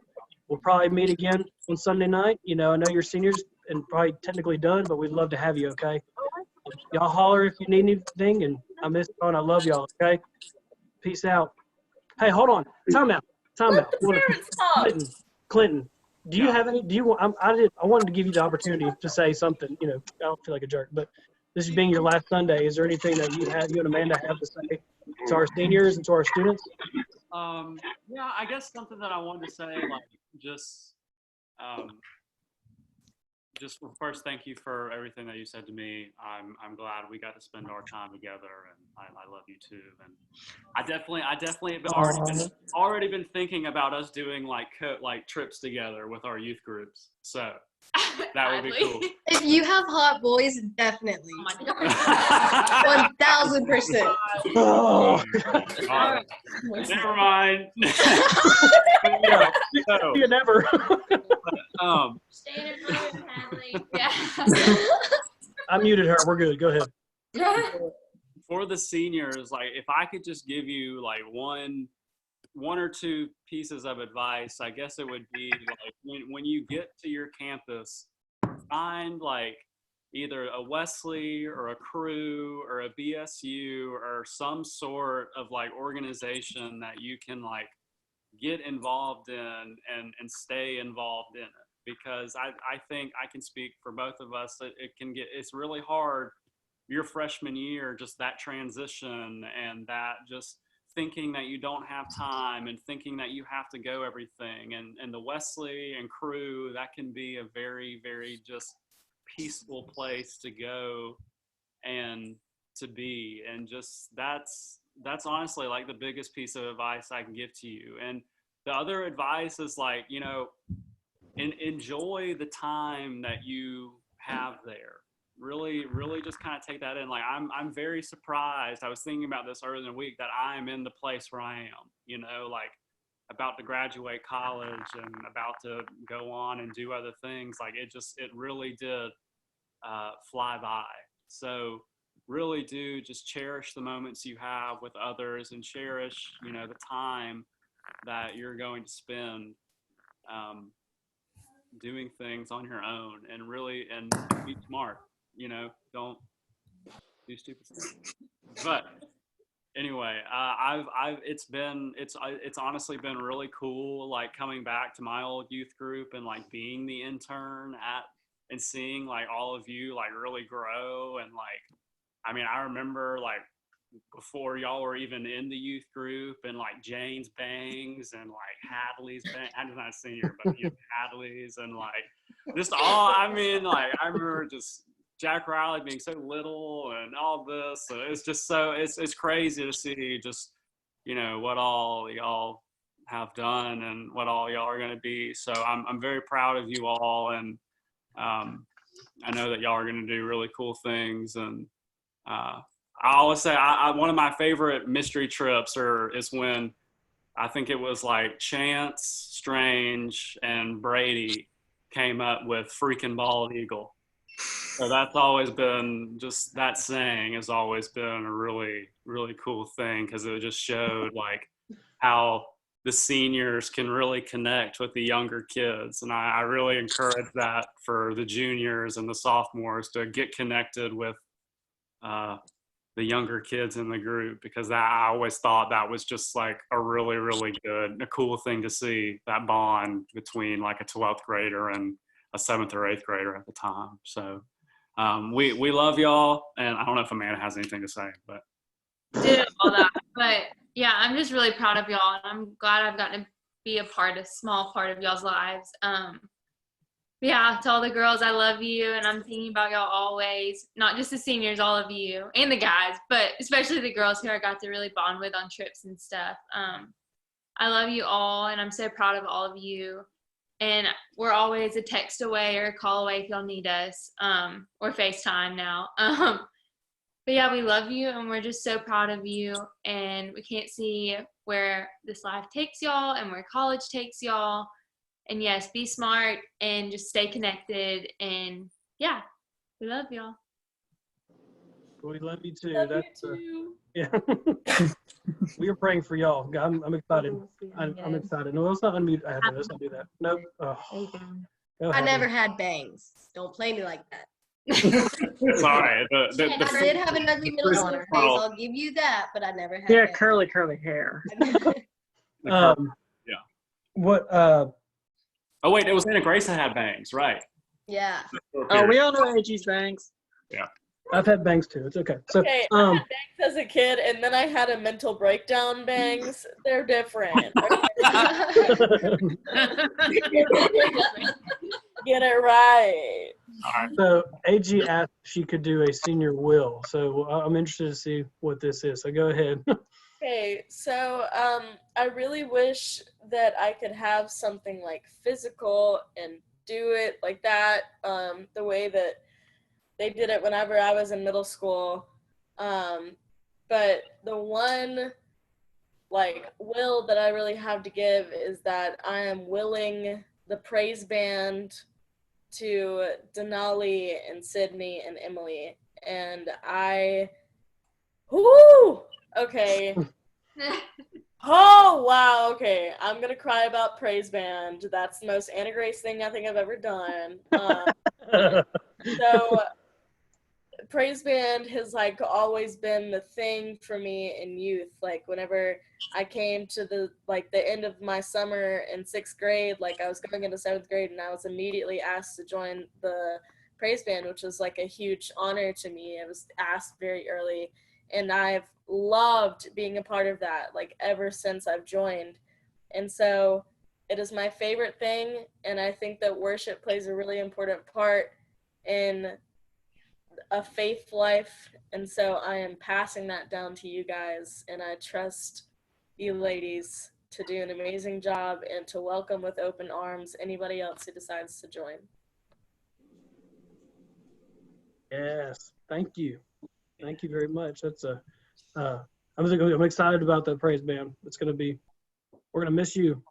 [SPEAKER 1] We'll probably meet again on Sunday night. I know you're seniors and probably technically done, but we'd love to have you, okay? Y'all holler if you need anything, and I miss y'all and I love y'all, okay? Peace out. Hey, hold on. Time out. Clinton, do you have any, I wanted to give you the opportunity to say something, I don't feel like a jerk, but this being your last Sunday, is there anything that you and Amanda have to say to our seniors and to our students?
[SPEAKER 15] Yeah, I guess something that I wanted to say, just first, thank you for everything that you said to me. I'm glad we got to spend our time together, and I love you too. And I definitely have already been thinking about us doing like trips together with our youth groups. So that would be cool.
[SPEAKER 8] If you have hot boys, definitely. 1000%.
[SPEAKER 1] Oh.
[SPEAKER 15] Never mind.
[SPEAKER 1] You never.
[SPEAKER 2] Stay in a room, Hadley. Yeah.
[SPEAKER 1] I muted her. We're good. Go ahead.
[SPEAKER 15] For the seniors, if I could just give you one or two pieces of advice, I guess it would be when you get to your campus, find either a Wesley or a Cru or a BSU or some sort of organization that you can get involved in and stay involved in it. Because I think I can speak for both of us that it's really hard your freshman year, just that transition and that just thinking that you don't have time and thinking that you have to go everything. And the Wesley and Cru, that can be a very, very just peaceful place to go and to be. And just that's honestly the biggest piece of advice I can give to you. And the other advice is enjoy the time that you have there. really just kind of take that in. Like I'm very surprised. I was thinking about this earlier in the week that I'm in the place where I am, you know, like about to graduate college and about to go on and do other things. Like it really did fly by. So really do just cherish the moments you have with others and cherish, you know, the time that you're going to spend doing things on your own, and really, and be smart, you know, don't do stupid stuff. But anyway, it's honestly been really cool, like coming back to my old youth group and like being the intern and seeing like all of you like really grow. And like, I mean, I remember like before y'all were even in the youth group, and like Jane's bangs and like Hadley's bang. I'm not a senior, but you know, Hadley's and like just all. I mean, like I remember just Jack Riley being so little and all this. So it's just so it's crazy to see just, you know, what all y'all have done and what all y'all are going to be. So I'm very proud of you all, and I know that y'all are going to do really cool things. And I always say one of my favorite mystery trips is when I think it was like Chance, Strange, and Brady came up with freaking bald eagle. So that's always been, just that saying has always been a really, really cool thing, because it just showed like how the seniors can really connect with the younger kids. And I really encourage that for the juniors and the sophomores to get connected with the younger kids in the group, because I always thought that was just like a really, really a cool thing to see, that bond between like a 12th grader and a 7th or 8th grader at the time. So we love y'all, and I don't know if Amanda has anything to say, but.
[SPEAKER 17] Did all that, but yeah, I'm just really proud of y'all, and I'm glad I've gotten to be a small part of y'all's lives. Yeah, to all the girls, I love you, and I'm thinking about y'all always, not just the seniors, all of you, and the guys, but especially the girls who I got to really bond with on trips and stuff. I love you all, and I'm so proud of all of you, and we're always a text away or a call away if y'all need us, or FaceTime now. But yeah, we love you, and we're just so proud of you, and we can't see where this life takes y'all and where college takes y'all. And yes, be smart and just stay connected. And yeah, we love y'all.
[SPEAKER 1] We love you too.
[SPEAKER 12] Love
[SPEAKER 1] That's
[SPEAKER 12] you too.
[SPEAKER 1] yeah. We are praying for y'all. I'm excited. I'm excited. No, let's not unmute. Let's not do that. Nope. Oh.
[SPEAKER 8] I never had bangs. Don't play me like that.
[SPEAKER 15] Sorry.
[SPEAKER 8] I did have an ugly middle school phase. I'll give you that, but I never had.
[SPEAKER 9] Yeah,
[SPEAKER 8] bangs.
[SPEAKER 9] curly hair.
[SPEAKER 15] Yeah.
[SPEAKER 1] What?
[SPEAKER 15] Oh wait, it was Anna Grace that had bangs, right?
[SPEAKER 8] Yeah.
[SPEAKER 9] Oh, we all know AG's bangs.
[SPEAKER 15] Yeah.
[SPEAKER 1] I've had bangs too. It's okay. So,
[SPEAKER 18] okay, I had bangs as a kid, and then I had a mental breakdown bangs. They're different. Get it right.
[SPEAKER 1] So AG asked if she could do a senior will. So I'm interested to see what this is. So go ahead.
[SPEAKER 18] Okay, so I really wish that I could have something like physical and do it like that, the way that they did it whenever I was in middle school. But the one like will that I really have to give is that I am willing the praise band to Denali and Sydney and Emily, and okay. Oh, wow, okay. I'm gonna cry about praise band. That's the most Anna Grace thing I think I've ever done. So praise band has like always been the thing for me in youth. Like whenever I came to the end of my summer in 6th grade, like I was going into 7th grade, and I was immediately asked to join the praise band, which was like a huge honor to me. I was asked very early, and I've loved being a part of that like ever since I've joined. And so it is my favorite thing, and I think that worship plays a really important part in a faith life, and so I am passing that down to you guys, and I trust you ladies to do an amazing job and to welcome with open arms anybody else who decides to join.
[SPEAKER 1] Yes, thank you very much. That's I'm excited about the praise band. We're gonna miss you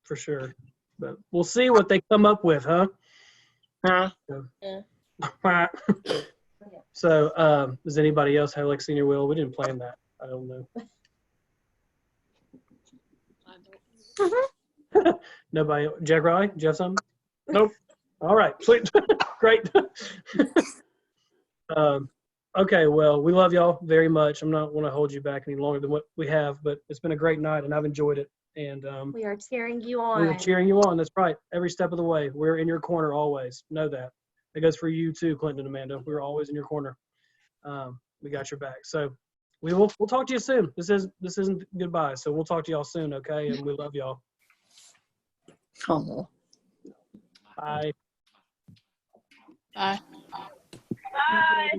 [SPEAKER 1] for sure, but we'll see what they come up with, huh?
[SPEAKER 9] Huh?
[SPEAKER 18] Yeah.
[SPEAKER 1] So, does anybody else have like senior will? We didn't plan that. I don't know. Nobody. Jack Riley, do you have something? Nope. All right, sweet, great. Okay, well, we love y'all very much. I'm not want to hold you back any longer than what we have, but it's been a great night and I've enjoyed it. And
[SPEAKER 2] We are cheering you on.
[SPEAKER 1] we're cheering you on. That's right. Every step of the way, we're in your corner always. Know that. It goes for you too, Clinton and Amanda. We're always in your corner. We got your back. So we'll talk to you soon. This isn't goodbye. So we'll talk to y'all soon, okay? And we love y'all.
[SPEAKER 9] Oh.
[SPEAKER 1] Bye.
[SPEAKER 12] Bye.
[SPEAKER 2] Bye.